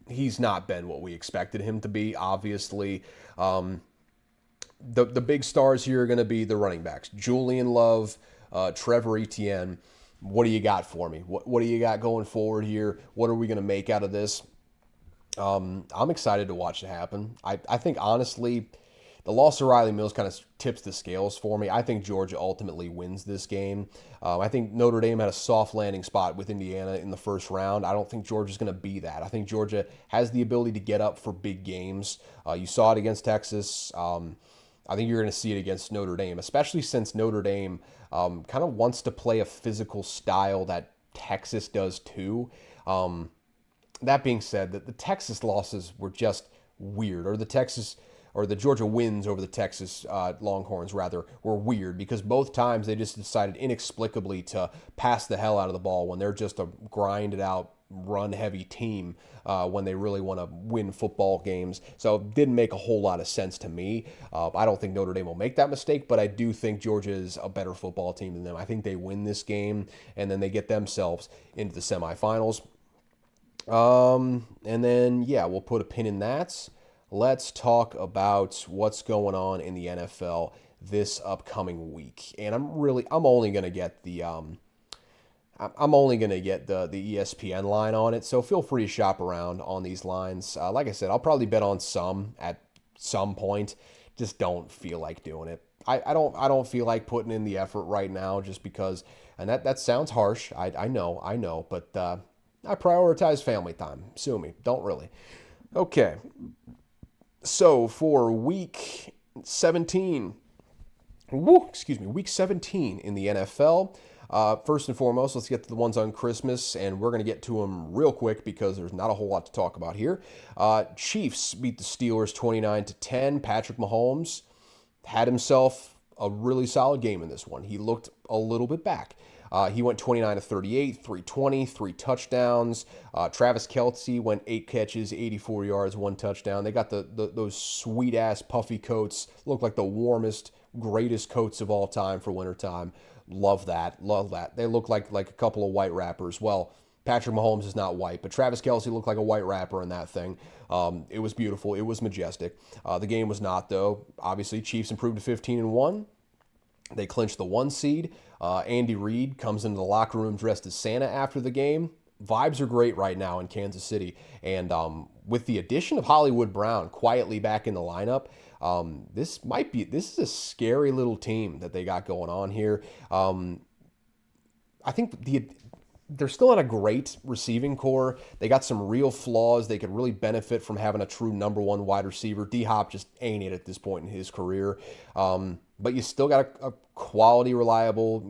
he's not been what we expected him to be, obviously. The big stars here are going to be the running backs. Julian Love, Trevor Etienne. What do you got for me? What do you got going forward here? What are we going to make out of this? I'm excited to watch it happen. I think, honestly, the loss of Riley Mills kind of tips the scales for me. I think Georgia ultimately wins this game. I think Notre Dame had a soft landing spot with Indiana in the first round. I don't think Georgia's going to be that. I think Georgia has the ability to get up for big games. You saw it against Texas. I think you're going to see it against Notre Dame, especially since Notre Dame kind of wants to play a physical style that Texas does too. That being said, the Texas losses were just weird, or the Georgia wins over the Texas Longhorns rather were weird because both times they just decided inexplicably to pass the hell out of the ball when they're just a grinded out, run heavy team when they really want to win football games. So it didn't make a whole lot of sense to me. I don't think Notre Dame will make that mistake, but I do think Georgia is a better football team than them. I think they win this game and then they get themselves into the semifinals. And then, yeah, we'll put a pin in that. Let's talk about what's going on in the NFL this upcoming week. And I'm only going to get the ESPN line on it. So feel free to shop around on these lines. Like I said, I'll probably bet on some at some point. Just don't feel like doing it. I don't feel like putting in the effort right now just because, and that sounds harsh. I know, but I prioritize family time. Sue me. Don't really. Okay. So for week 17 in the NFL, first and foremost, let's get to the ones on Christmas, and we're going to get to them real quick because there's not a whole lot to talk about here. Chiefs beat the Steelers 29-10. Patrick Mahomes had himself a really solid game in this one. He looked a little bit back. He went 29-38, 320, 3 touchdowns. Travis Kelce went 8 catches, 84 yards, 1 touchdown. They got those sweet-ass puffy coats. Look like the warmest, greatest coats of all time for wintertime. Love that. They look like a couple of white rappers. Well, Patrick Mahomes is not white, but Travis Kelce looked like a white rapper in that thing. It was beautiful. It was majestic. The game was not, though. Obviously, Chiefs improved to 15-1. They clinched the 1 seed. Andy Reid comes into the locker room dressed as Santa after the game. Vibes are great right now in Kansas City. And with the addition of Hollywood Brown quietly back in the lineup, this is a scary little team that they got going on here. I think they're still not a great receiving core. They got some real flaws. They could really benefit from having a true number 1 wide receiver. D-Hop just ain't it at this point in his career. But you still got a quality, reliable,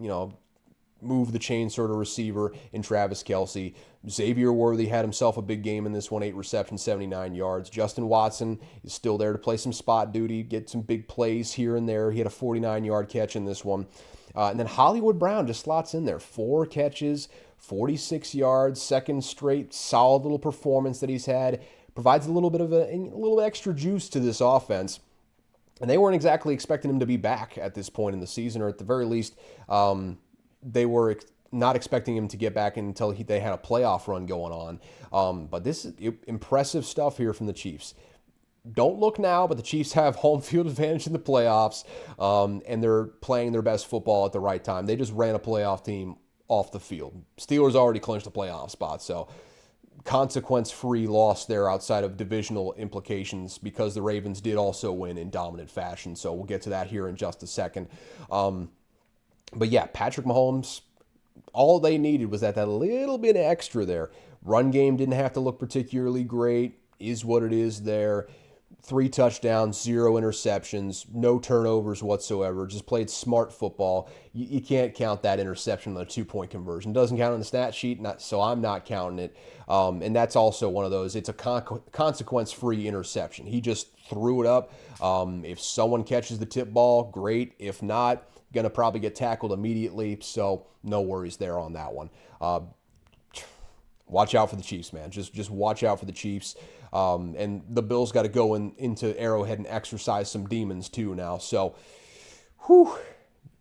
move the chain sort of receiver in Travis Kelce. Xavier Worthy had himself a big game in this one, 8 receptions, 79 yards. Justin Watson is still there to play some spot duty, get some big plays here and there. He had a 49-yard catch in this one. And then Hollywood Brown just slots in there. 4 catches, 46 yards, second straight solid little performance that he's had. Provides a little extra juice to this offense. And they weren't exactly expecting him to be back at this point in the season, or at the very least, they were not expecting him to get back until they had a playoff run going on. But this is impressive stuff here from the Chiefs. Don't look now, but the Chiefs have home field advantage in the playoffs, and they're playing their best football at the right time. They just ran a playoff team off the field. Steelers already clinched a playoff spot, so consequence-free loss there outside of divisional implications because the Ravens did also win in dominant fashion. So we'll get to that here in just a second. But yeah, Patrick Mahomes, all they needed was that little bit of extra there. Run game didn't have to look particularly great, is what it is there. 3 touchdowns, 0 interceptions, no turnovers whatsoever. Just played smart football. You can't count that interception on a 2-point conversion. It doesn't count on the stat sheet, so I'm not counting it. And that's also one of those. It's a consequence-free interception. He just threw it up. If someone catches the tip ball, great. If not, going to probably get tackled immediately. So no worries there on that one. Watch out for the Chiefs, man. Just watch out for the Chiefs. And the Bills got to go into Arrowhead and exercise some demons too now. So,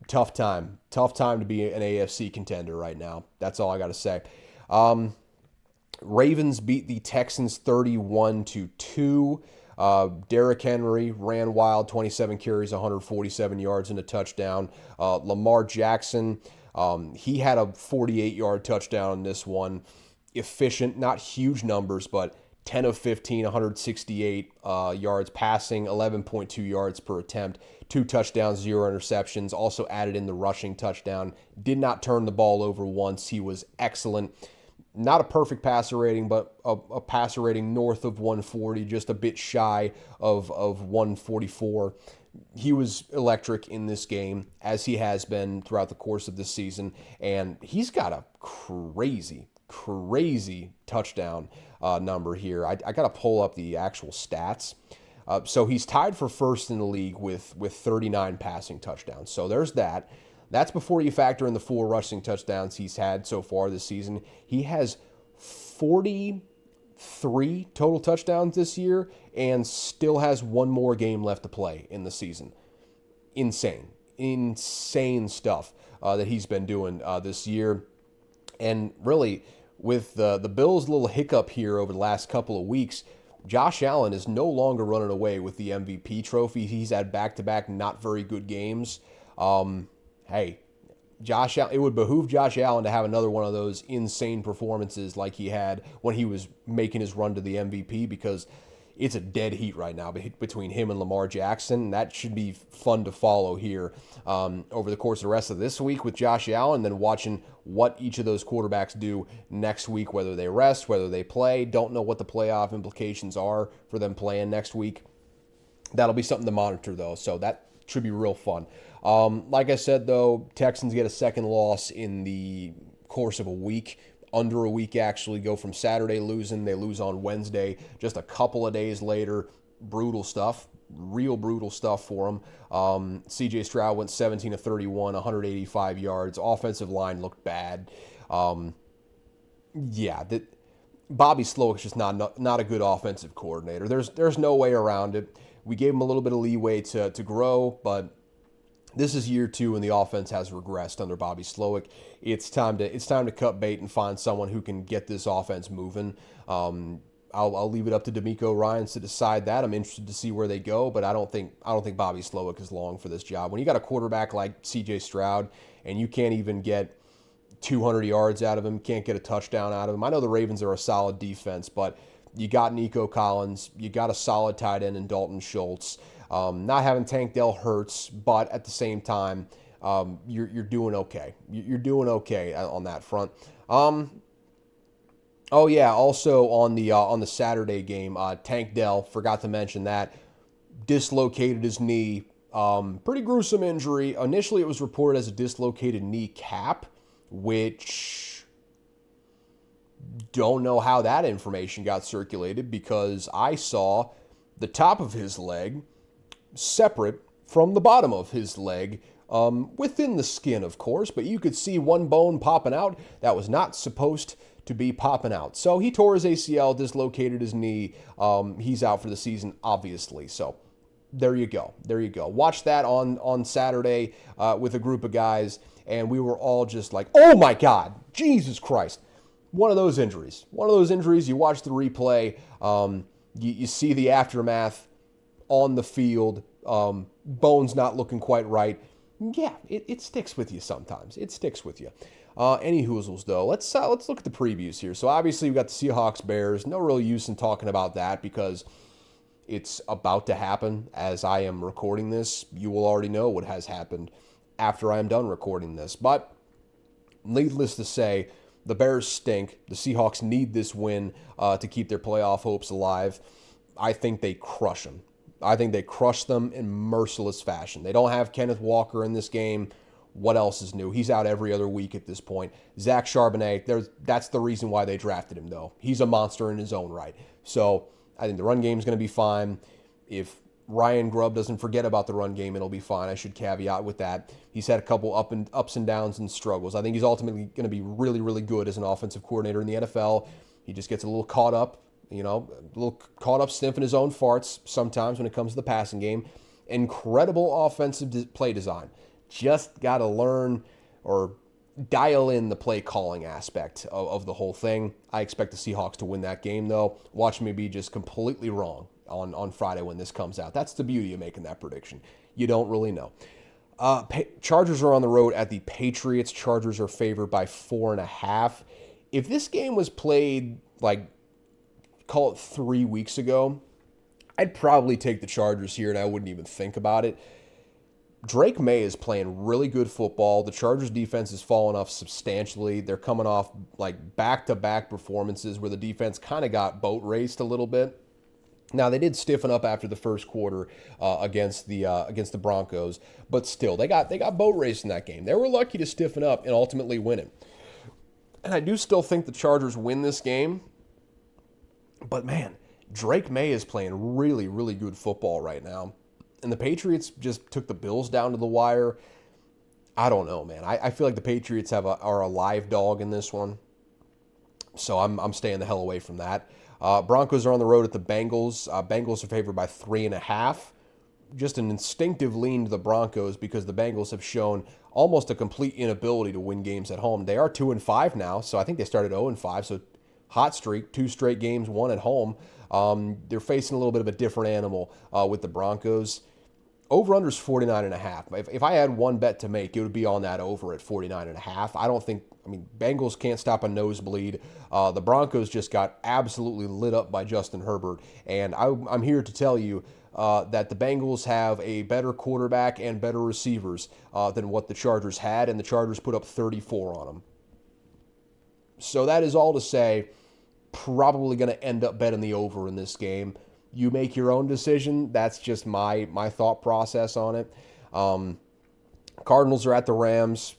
tough time. Tough time to be an AFC contender right now. That's all I got to say. Ravens beat the Texans 31-2. Derrick Henry ran wild, 27 carries, 147 yards and a touchdown. Lamar Jackson, he had a 48-yard touchdown in this one. Efficient, not huge numbers, but 10 of 15, 168 yards passing, 11.2 yards per attempt, 2 touchdowns, 0 interceptions. Also added in the rushing touchdown. Did not turn the ball over once. He was excellent. Not a perfect passer rating, but a passer rating north of 140, just a bit shy of 144. He was electric in this game, as he has been throughout the course of this season, and he's got a crazy touchdown number here. I got to pull up the actual stats. So he's tied for first in the league with 39 passing touchdowns. So there's that. That's before you factor in the 4 rushing touchdowns he's had so far this season. He has 43 total touchdowns this year and still has one more game left to play in the season. Insane stuff that he's been doing this year. And really, with the Bills' little hiccup here over the last couple of weeks, Josh Allen is no longer running away with the MVP trophy. He's had back-to-back not very good games. Hey, it would behoove Josh Allen to have another one of those insane performances like he had when he was making his run to the MVP, because it's a dead heat right now between him and Lamar Jackson. That should be fun to follow here over the course of the rest of this week with Josh Allen, and then watching what each of those quarterbacks do next week, whether they rest, whether they play. Don't know what the playoff implications are for them playing next week. That'll be something to monitor, though, so that should be real fun. Like I said, though, Texans get a second loss in the course of a week. Under a week, actually. Go from Saturday losing, they lose on Wednesday. Just a couple of days later, brutal stuff. Real brutal stuff for them. C.J. Stroud went 17 of 31, 185 yards. Offensive line looked bad. Bobby Slowick's just not a good offensive coordinator. There's no way around it. We gave him a little bit of leeway to grow, but this is year 2, and the offense has regressed under Bobby Slowick. It's time to cut bait and find someone who can get this offense moving. I'll leave it up to D'Amico Ryans to decide that. I'm interested to see where they go, but I don't think Bobby Slowick is long for this job. When you got a quarterback like C.J. Stroud and you can't even get 200 yards out of him, can't get a touchdown out of him. I know the Ravens are a solid defense, but you got Nico Collins, you got a solid tight end in Dalton Schultz. Not having Tank Dell hurts, but at the same time, you're doing okay. You're doing okay on that front. Oh yeah, also on the Saturday game, Tank Dell, forgot to mention that, dislocated his knee. Pretty gruesome injury. Initially, it was reported as a dislocated kneecap, which don't know how that information got circulated, because I saw the top of his leg separate from the bottom of his leg, within the skin, of course, but you could see one bone popping out that was not supposed to be popping out. So he tore his ACL, dislocated his knee. He's out for the season, obviously. So there you go. Watch that on Saturday with a group of guys, and we were all just like, oh my God, Jesus Christ. One of those injuries, you watch the replay, you see the aftermath on the field, bones not looking quite right. Yeah, it sticks with you sometimes. It sticks with you. Any hoozles, though. Let's look at the previews here. So obviously we've got the Seahawks Bears. No real use in talking about that because it's about to happen as I am recording this. You will already know what has happened after I am done recording this. But needless to say, the Bears stink. The Seahawks need this win to keep their playoff hopes alive. I think they crush them. I think they crush them in merciless fashion. They don't have Kenneth Walker in this game. What else is new? He's out every other week at this point. Zach Charbonnet, that's the reason why they drafted him, though. He's a monster in his own right. So I think the run game is going to be fine. If Ryan Grubb doesn't forget about the run game, it'll be fine. I should caveat with that. He's had a couple ups and downs and struggles. I think he's ultimately going to be really, really good as an offensive coordinator in the NFL. He just gets a little caught up, sniffing his own farts sometimes when it comes to the passing game. Incredible offensive play design. Just got to learn or dial in the play calling aspect of the whole thing. I expect the Seahawks to win that game, though. Watch me be just completely wrong on Friday when this comes out. That's the beauty of making that prediction. You don't really know. Chargers are on the road at the Patriots. Chargers are favored by 4.5. If this game was played like call it 3 weeks ago, I'd probably take the Chargers here and I wouldn't even think about it. Drake May is playing really good football. The Chargers defense has fallen off substantially. They're coming off like back-to-back performances where the defense kind of got boat raced a little bit. Now they did stiffen up after the first quarter against the Broncos, but still they got boat raced in that game. They were lucky to stiffen up and ultimately win it. And I do still think the Chargers win this game, but man, Drake May is playing really, really good football right now. And the Patriots just took the Bills down to the wire. I don't know, man. I feel like the Patriots are a live dog in this one. So I'm staying the hell away from that. Broncos are on the road at the Bengals. Bengals are favored by 3.5. Just an instinctive lean to the Broncos because the Bengals have shown almost a complete inability to win games at home. They are 2-5 now, so I think they started 0-5. So hot streak, 2 straight games, 1 at home. They're facing a little bit of a different animal with the Broncos. Over-under is 49.5. If I had one bet to make, it would be on that over at 49.5. Bengals can't stop a nosebleed. The Broncos just got absolutely lit up by Justin Herbert. And I'm here to tell you that the Bengals have a better quarterback and better receivers than what the Chargers had, and the Chargers put up 34 on them. So that is all to say, probably going to end up betting the over in this game. You make your own decision. That's just my thought process on it. Cardinals are at the Rams.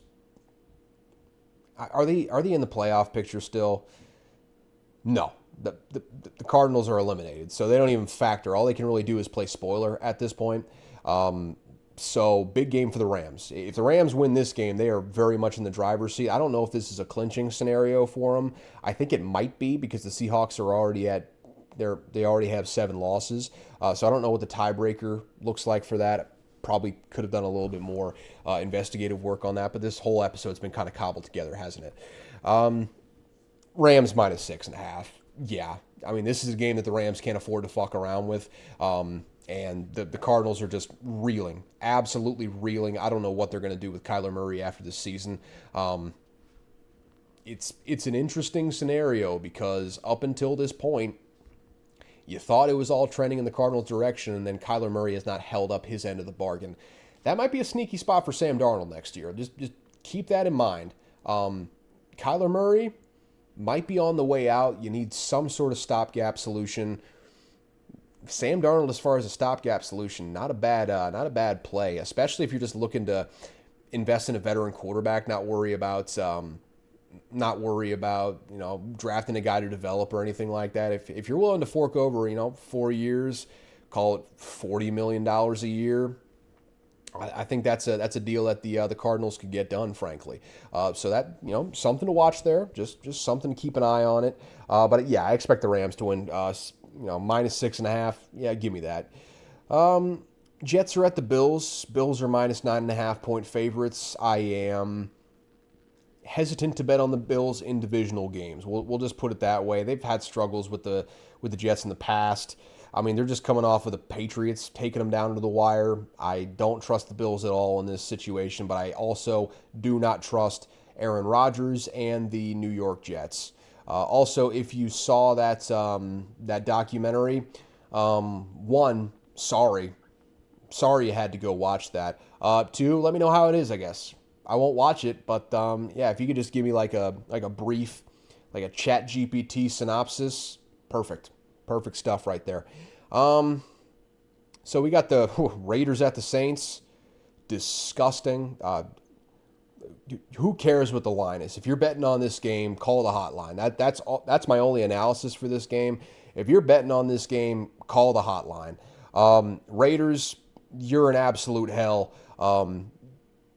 Are they in the playoff picture still? No. The Cardinals are eliminated, so they don't even factor. All they can really do is play spoiler at this point. So big game for the Rams. If the Rams win this game, they are very much in the driver's seat. I don't know if this is a clinching scenario for them. I think it might be because the Seahawks are already they already have 7 losses. So I don't know what the tiebreaker looks like for that. Probably could have done a little bit more investigative work on that, but this whole episode's been kind of cobbled together, hasn't it? Rams minus 6.5. Yeah, this is a game that the Rams can't afford to fuck around with. And the Cardinals are just reeling, absolutely reeling. I don't know what they're going to do with Kyler Murray after this season. It's an interesting scenario because up until this point, you thought it was all trending in the Cardinals' direction, and then Kyler Murray has not held up his end of the bargain. That might be a sneaky spot for Sam Darnold next year. Just keep that in mind. Kyler Murray might be on the way out. You need some sort of stopgap solution. Sam Darnold, as far as a stopgap solution, not a bad play, especially if you're just looking to invest in a veteran quarterback, not worry about drafting a guy to develop or anything like that. If you're willing to fork over 4 years, call it $40 million a year, I think that's a deal that the Cardinals could get done, frankly. So that something to watch there, just something to keep an eye on it. But yeah, I expect the Rams to win. Minus 6.5. Yeah, give me that. Jets are at the Bills. Bills are minus 9.5 point favorites. I am hesitant to bet on the Bills in divisional games. We'll just put it that way. They've had struggles with the Jets in the past. They're just coming off of the Patriots taking them down to the wire. I don't trust the Bills at all in this situation, but I also do not trust Aaron Rodgers and the New York Jets. Also, if you saw that documentary, one, sorry you had to go watch that. 2, let me know how it is, I guess. I won't watch it, but yeah, if you could just give me like a brief, like a Chat GPT synopsis, perfect stuff right there. So we got the Raiders at the Saints, disgusting. Who cares what the line is? If you're betting on this game, call the hotline. That's my only analysis for this game. If you're betting on this game, call the hotline. Raiders, you're in absolute hell.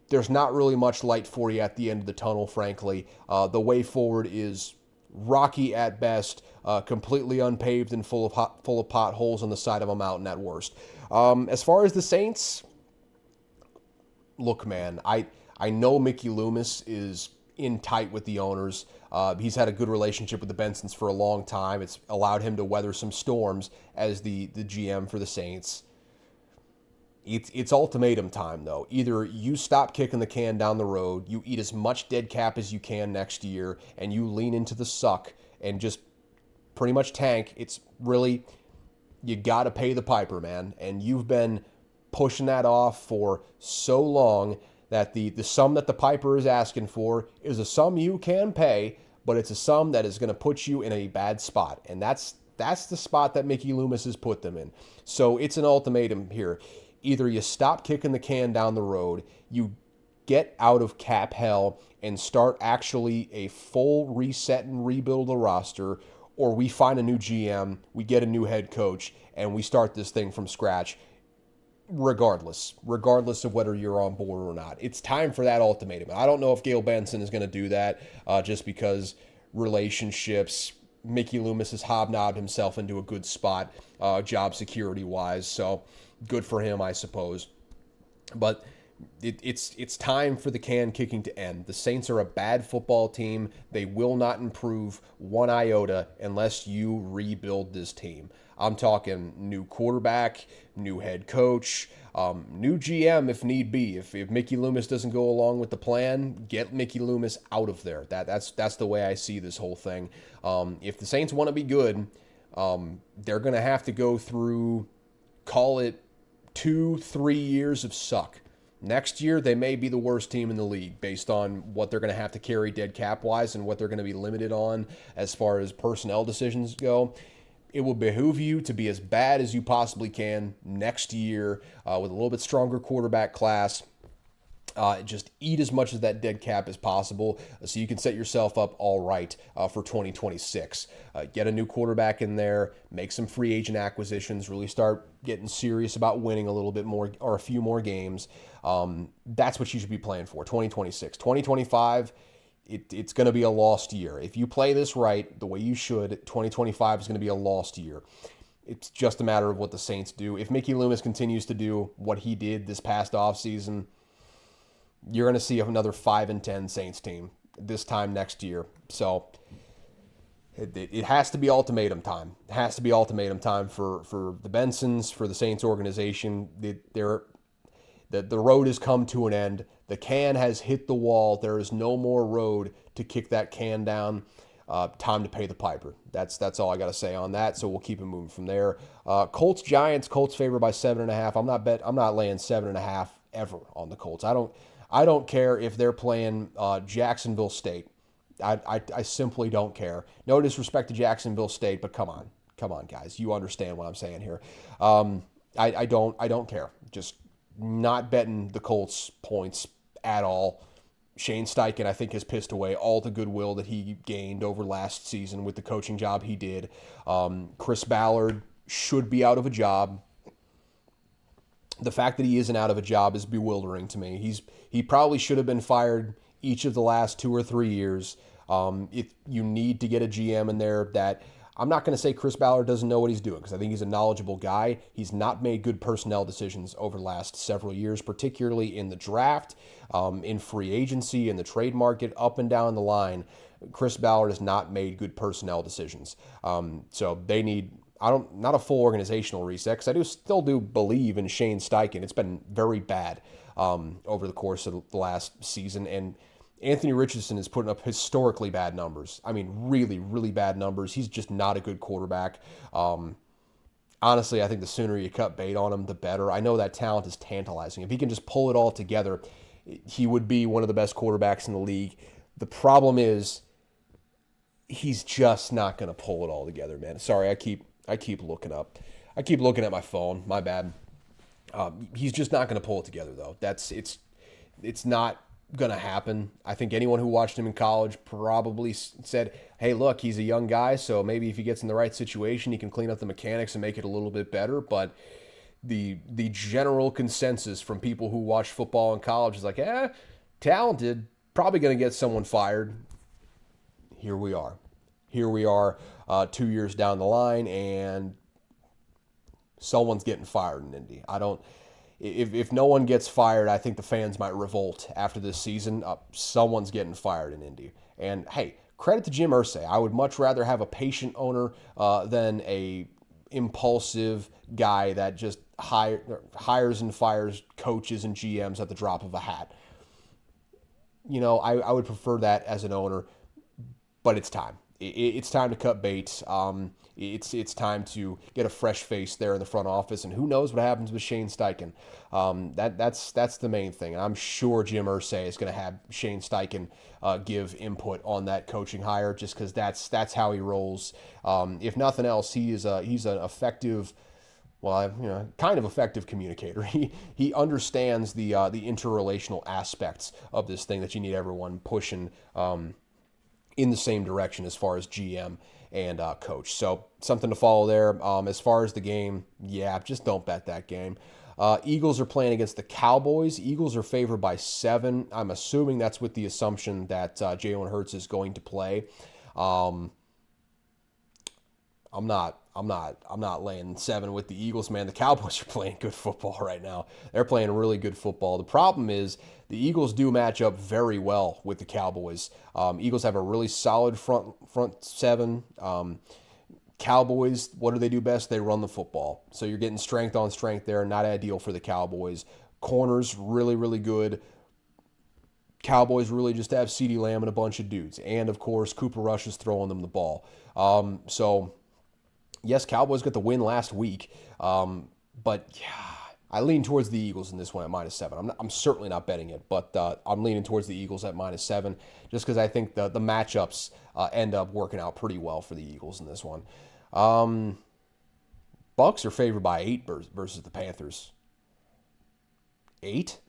There's not really much light for you at the end of the tunnel, frankly. The way forward is rocky at best, completely unpaved and full of potholes on the side of a mountain at worst. As far as the Saints, look, man, I know Mickey Loomis is in tight with the owners. He's had a good relationship with the Bensons for a long time. It's allowed him to weather some storms as the GM for the Saints. It's ultimatum time, though. Either you stop kicking the can down the road, you eat as much dead cap as you can next year, and you lean into the suck and just pretty much tank. It's really, you got to pay the piper, man. And you've been pushing that off for so long that the sum that the piper is asking for is a sum you can pay, but it's a sum that is going to put you in a bad spot. And that's the spot that Mickey Loomis has put them in. So it's an ultimatum here. Either you stop kicking the can down the road, you get out of cap hell and start actually a full reset and rebuild the roster, or we find a new GM, we get a new head coach, and we start this thing from scratch, regardless of whether you're on board or not. It's time for that ultimatum. I don't know if Gail Benson is going to do that just because relationships, Mickey Loomis has hobnobbed himself into a good spot job security-wise, so good for him, I suppose. But it's time for the can kicking to end. The Saints are a bad football team. They will not improve one iota unless you rebuild this team. I'm talking new quarterback, new head coach, new GM if need be. If Mickey Loomis doesn't go along with the plan, get Mickey Loomis out of there. That's the way I see this whole thing. If the Saints want to be good, they're going to have to go through, call it 2-3 years of suck. Next year, they may be the worst team in the league based on what they're going to have to carry dead cap-wise and what they're going to be limited on as far as personnel decisions go. It will behoove you to be as bad as you possibly can next year with a little bit stronger quarterback class. Just eat as much of that dead cap as possible so you can set yourself up all right for 2026. Get a new quarterback in there, make some free agent acquisitions, really start getting serious about winning a little bit more or a few more games. That's what you should be playing for, 2026. 2025, it's going to be a lost year. If you play this right, the way you should, 2025 is going to be a lost year. It's just a matter of what the Saints do. If Mickey Loomis continues to do what he did this past offseason, you're going to see another 5-10 Saints team this time next year. So it has to be ultimatum time. It has to be ultimatum time for the Bensons, for the Saints organization. The road has come to an end. The can has hit the wall. There is no more road to kick that can down. Time to pay the piper. That's all I got to say on that. So we'll keep it moving from there. Colts Giants. Colts favored by 7.5. I'm not laying 7.5 ever on the Colts. I don't care if they're playing Jacksonville State. I simply don't care. No disrespect to Jacksonville State, but come on, guys. You understand what I'm saying here. I don't care. Just not betting the Colts points at all. Shane Steichen, I think, has pissed away all the goodwill that he gained over last season with the coaching job he did. Chris Ballard should be out of a job. The fact that he isn't out of a job is bewildering to me. He probably should have been fired each of the last 2 or 3 years. If you need to get a GM in there that, I'm not going to say Chris Ballard doesn't know what he's doing because I think he's a knowledgeable guy. He's not made good personnel decisions over the last several years, particularly in the draft, in free agency, in the trade market, up and down the line. Chris Ballard has not made good personnel decisions. So they need, not a full organizational reset because I still do believe in Shane Steichen. It's been very bad over the course of the last season, and Anthony Richardson is putting up historically bad numbers. I mean, really, really bad numbers. He's just not a good quarterback. Honestly, I think the sooner you cut bait on him, the better. I know that talent is tantalizing. If he can just pull it all together, he would be one of the best quarterbacks in the league. The problem is he's just not going to pull it all together, man. Sorry, I keep looking up. I keep looking at my phone. My bad. He's just not going to pull it together, though. It's not going to happen. I think anyone who watched him in college probably said, hey, look, he's a young guy, so maybe if he gets in the right situation, he can clean up the mechanics and make it a little bit better. But the general consensus from people who watch football in college is like, talented, probably going to get someone fired. Here we are. 2 years down the line, and someone's getting fired in Indy. If no one gets fired, I think the fans might revolt after this season. Someone's getting fired in Indy. And hey, credit to Jim Irsay. I would much rather have a patient owner than a impulsive guy that just hires and fires coaches and GMs at the drop of a hat. You know, I would prefer that as an owner, but it's time. it's time to cut bait. It's time to get a fresh face there in the front office, and who knows what happens with Shane Steichen. That's the main thing. I'm sure Jim Irsay is going to have Shane Steichen give input on that coaching hire, just because that's how he rolls. If nothing else, he's an effective. Well, kind of effective communicator. He understands the interrelational aspects of this thing that you need everyone pushing in the same direction as far as GM and coach. So something to follow there. As far as the game, yeah, just don't bet that game. Eagles are playing against the Cowboys. Eagles are favored by 7. I'm assuming that's with the assumption that Jalen Hurts is going to play. I'm not laying 7 with the Eagles, man. The Cowboys are playing good football right now. They're playing really good football. The problem is the Eagles do match up very well with the Cowboys. Eagles have a really solid front 7. Cowboys, what do they do best? They run the football. So you're getting strength on strength there. Not ideal for the Cowboys. Corners, really, really good. Cowboys really just have CeeDee Lamb and a bunch of dudes. And, of course, Cooper Rush is throwing them the ball. So, yes, Cowboys got the win last week. But, yeah, I lean towards the Eagles in this one at -7. I'm certainly not betting it, but I'm leaning towards the Eagles at -7 just because I think the matchups end up working out pretty well for the Eagles in this one. Bucks are favored by 8 versus the Panthers. 8?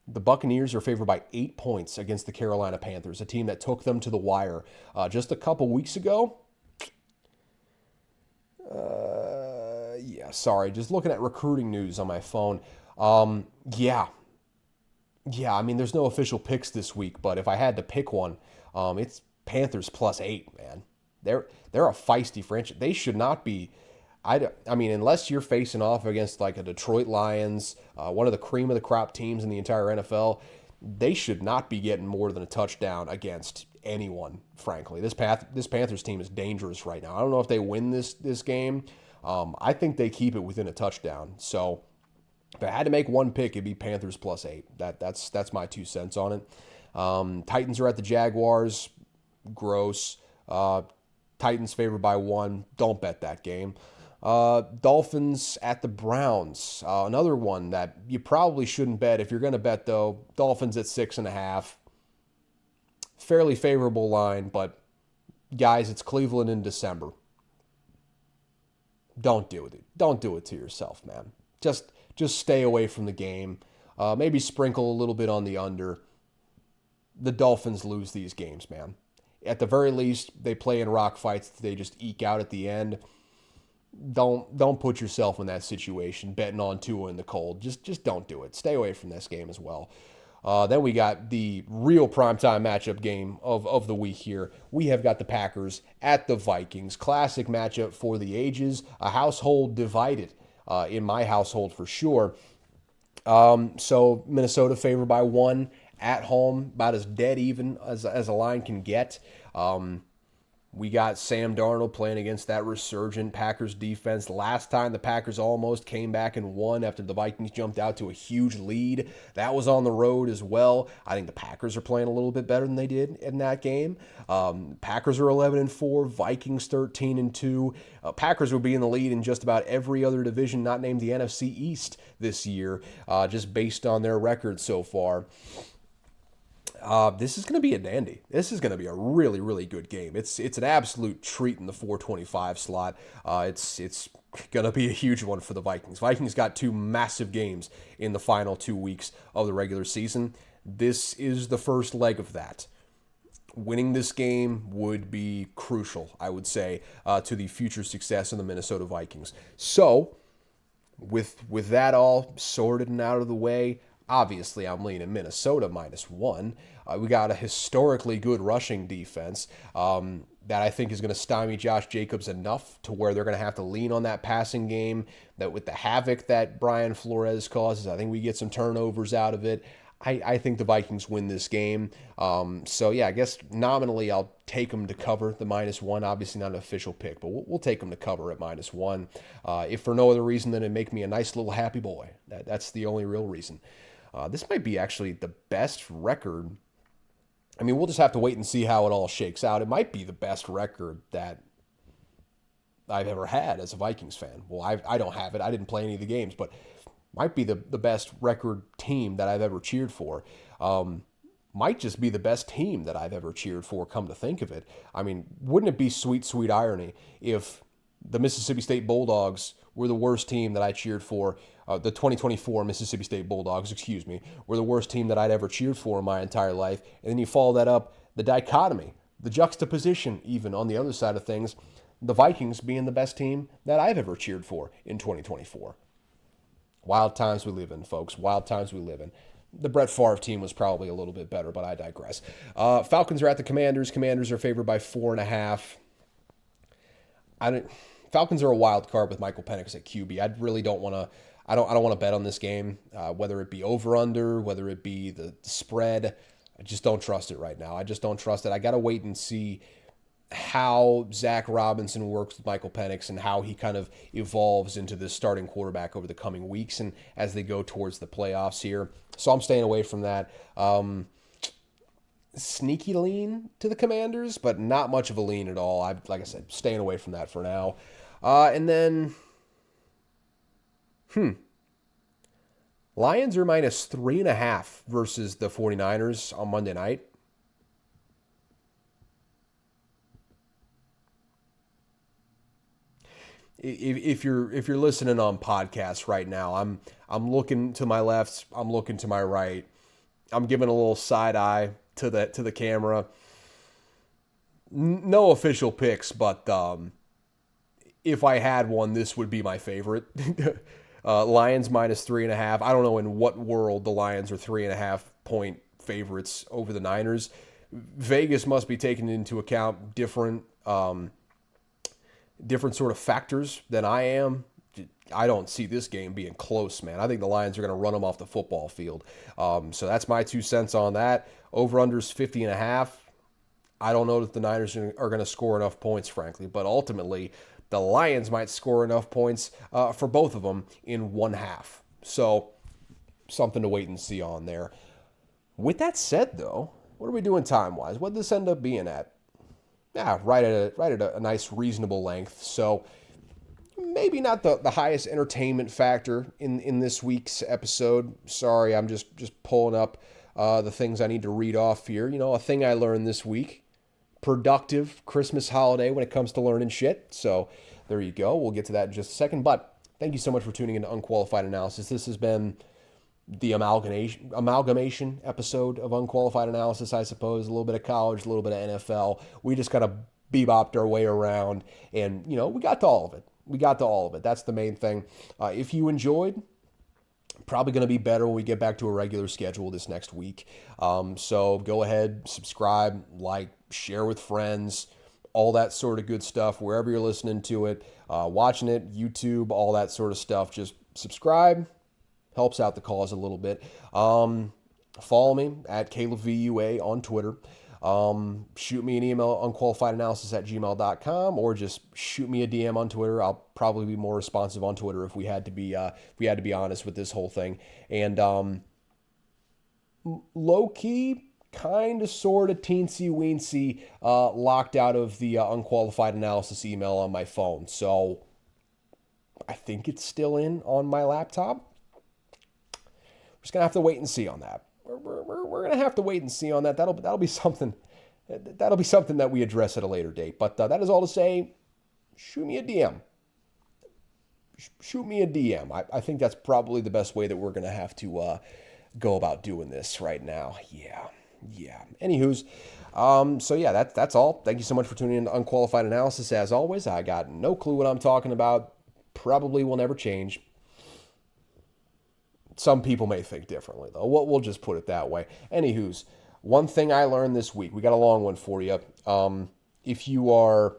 The Buccaneers are favored by 8 points against the Carolina Panthers, a team that took them to the wire just a couple weeks ago. Just looking at recruiting news on my phone. Yeah, I mean, there's no official picks this week, but if I had to pick one, it's Panthers +8, man. They're a feisty franchise. They should not be. I mean, unless you're facing off against like a Detroit Lions, one of the cream of the crop teams in the entire NFL, they should not be getting more than a touchdown against anyone, frankly. This Panthers team is dangerous right now. I don't know if they win this game. I think they keep it within a touchdown. So if I had to make one pick, it'd be Panthers +8. That's my 2 cents on it. Titans are at the Jaguars. Gross. Titans favored by 1. Don't bet that game. Dolphins at the Browns. Another one that you probably shouldn't bet. If you're going to bet, though, Dolphins at 6.5. Fairly favorable line, but guys, it's Cleveland in December. Don't do it. Don't do it to yourself, man. Just stay away from the game. Maybe sprinkle a little bit on the under. The Dolphins lose these games, man. At the very least, they play in rock fights that they just eke out at the end. Don't put yourself in that situation, betting on Tua in the cold. Just don't do it. Stay away from this game as well. Then we got the real primetime matchup game of the week here. We have got the Packers at the Vikings. Classic matchup for the ages. A household divided in my household for sure. So Minnesota favored by 1 at home, about as dead even as a line can get. We got Sam Darnold playing against that resurgent Packers defense. Last time the Packers almost came back and won after the Vikings jumped out to a huge lead. That was on the road as well. I think the Packers are playing a little bit better than they did in that game. Packers are 11-4, Vikings 13-2. Packers will be in the lead in just about every other division not named the NFC East this year, just based on their record so far. This is going to be a dandy. This is going to be a really, really good game. It's an absolute treat in the 425 slot. It's going to be a huge one for the Vikings. Vikings got 2 massive games in the final 2 weeks of the regular season. This is the first leg of that. Winning this game would be crucial, I would say, to the future success of the Minnesota Vikings. So, with that all sorted and out of the way, obviously, I'm leaning Minnesota -1. We got a historically good rushing defense that I think is going to stymie Josh Jacobs enough to where they're going to have to lean on that passing game. That with the havoc that Brian Flores causes, I think we get some turnovers out of it. I think the Vikings win this game. So, yeah, I guess nominally I'll take them to cover the -1. Obviously not an official pick, but we'll take them to cover at -1. If for no other reason than it make me a nice little happy boy. That's the only real reason. This might be actually the best record I mean, we'll just have to wait and see how it all shakes out. It might be the best record that I've ever had as a Vikings fan. Well, I don't have it. I didn't play any of the games, but might be the best record team that I've ever cheered for. Might just be the best team that I've ever cheered for, come to think of it. I mean, wouldn't it be sweet, sweet irony if the Mississippi State Bulldogs were the worst team that I cheered for, the 2024 Mississippi State Bulldogs, excuse me, were the worst team that I'd ever cheered for in my entire life. And then you follow that up, the dichotomy, the juxtaposition even on the other side of things, the Vikings being the best team that I've ever cheered for in 2024. Wild times we live in, folks. Wild times we live in. The Brett Favre team was probably a little bit better, but I digress. Falcons are at the Commanders. Commanders are favored by 4.5. Falcons are a wild card with Michael Penix at QB. I really don't want to. I don't want to bet on this game, whether it be over under, whether it be the spread. I just don't trust it right now. I just don't trust it. I got to wait and see how Zach Robinson works with Michael Penix and how he kind of evolves into this starting quarterback over the coming weeks and as they go towards the playoffs here. So I'm staying away from that. Sneaky lean to the Commanders, but not much of a lean at all. Like I said, staying away from that for now. And then, Lions are minus 3.5 versus the 49ers on Monday night. If you're listening on podcasts right now, I'm looking to my left, I'm looking to my right, I'm giving a little side eye to the camera. No official picks, but if I had one, this would be my favorite. Lions minus 3.5. I don't know in what world the Lions are 3.5 point favorites over the Niners. Vegas must be taking into account different sort of factors than I am. I don't see this game being close, man. I think the Lions are going to run them off the football field. So that's my 2 cents on that. Over-under's 50.5. I don't know that the Niners are going to score enough points, frankly, but ultimately the Lions might score enough points for both of them in one half. So something to wait and see on there. With that said, though, what are we doing time-wise? What did this end up being at? Yeah, right at a nice, reasonable length. So maybe not the highest entertainment factor in this week's episode. Sorry, I'm just pulling up the things I need to read off here. You know, a thing I learned this week. Productive Christmas holiday when it comes to learning shit. So there you go. We'll get to that in just a second. But thank you so much for tuning into Unqualified Analysis. This has been the amalgamation episode of Unqualified Analysis, I suppose. A little bit of college, a little bit of NFL. We just kind of bebopped our way around, and, you know, we got to all of it. That's the main thing. If you enjoyed, probably going to be better when we get back to a regular schedule this next week. So go ahead, subscribe, like, share with friends, all that sort of good stuff, wherever you're listening to it, watching it, YouTube, all that sort of stuff. Just subscribe. Helps out the cause a little bit. Follow me at CalebVUA on Twitter. Shoot me an email, unqualifiedanalysis@gmail.com, or just shoot me a DM on Twitter. I'll probably be more responsive on Twitter if we had to be honest with this whole thing. And low key, kind of, sort of, teensy weensy, locked out of the unqualified analysis email on my phone. So I think it's still in on my laptop. We're just gonna have to wait and see on that. We're gonna have to wait and see on that. That'll be something. That'll be something that we address at a later date. But that is all to say. Shoot me a DM. Shoot me a DM. I think that's probably the best way that we're gonna have to go about doing this right now. Yeah. Anywho's, so yeah, that's all. Thank you so much for tuning in to Unqualified Analysis. As always, I got no clue what I'm talking about. Probably will never change. Some people may think differently, though. We'll just put it that way. Anywho's, one thing I learned this week. We got a long one for you. If you are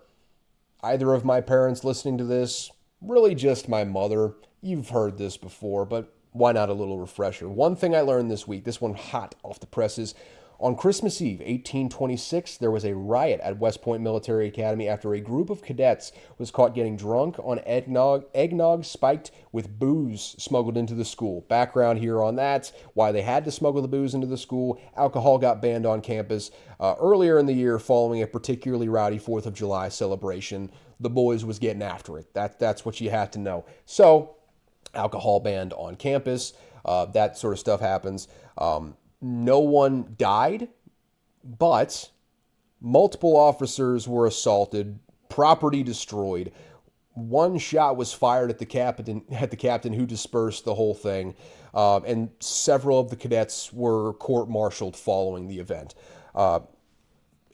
either of my parents listening to this, really just my mother, you've heard this before, but why not a little refresher? One thing I learned this week, this one hot off the presses. On Christmas Eve, 1826, there was a riot at West Point Military Academy after a group of cadets was caught getting drunk on eggnog spiked with booze smuggled into the school. Background here on that, why they had to smuggle the booze into the school. Alcohol got banned on campus earlier in the year following a particularly rowdy 4th of July celebration. The boys was getting after it. That's what you had to know. So, alcohol banned on campus. That sort of stuff happens. No one died, but multiple officers were assaulted, property destroyed. One shot was fired at the captain who dispersed the whole thing, and several of the cadets were court-martialed following the event.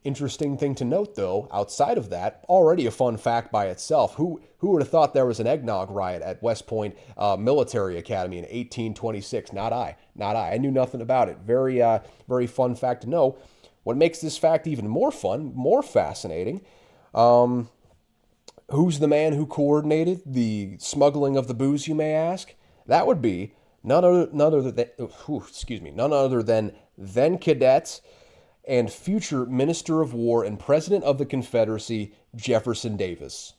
Interesting thing to note, though, outside of that, already a fun fact by itself. Who would have thought there was an eggnog riot at West Point Military Academy in 1826? Not I. I knew nothing about it. Very fun fact to know. What makes this fact even more fun, more fascinating, who's the man who coordinated the smuggling of the booze, you may ask? That would be none other than then cadet and future Minister of War and President of the Confederacy, Jefferson Davis.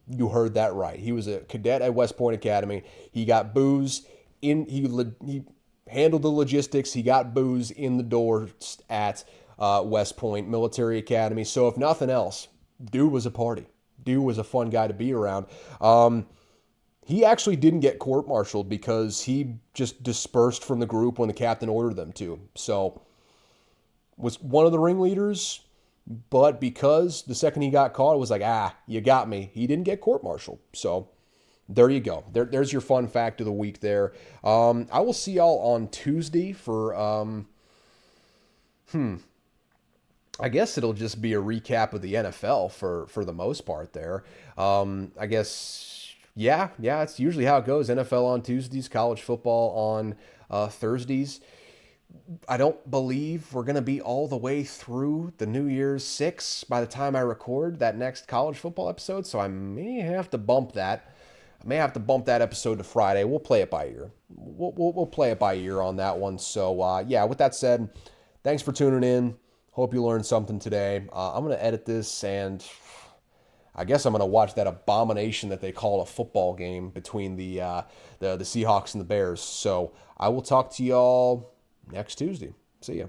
You heard that right. He was a cadet at West Point Academy. He got booze in. He handled the logistics. He got booze in the door at West Point Military Academy. So if nothing else, dude was a party. Dude was a fun guy to be around. He actually didn't get court-martialed because he just dispersed from the group when the captain ordered them to. So was one of the ringleaders, but because the second he got caught, it was like, you got me. He didn't get court-martialed. So there you go. There's your fun fact of the week there. I will see y'all on Tuesday for, I guess it'll just be a recap of the NFL for the most part there. I guess, yeah, it's usually how it goes. NFL on Tuesdays, college football on Thursdays. I don't believe we're going to be all the way through the New Year's 6 by the time I record that next college football episode, so I may have to bump that. I may have to bump that episode to Friday. We'll play it by ear. We'll play it by ear on that one. So, yeah, with that said, thanks for tuning in. Hope you learned something today. I'm going to edit this, and I guess I'm going to watch that abomination that they call a football game between the Seahawks and the Bears. So I will talk to y'all next Tuesday. See ya.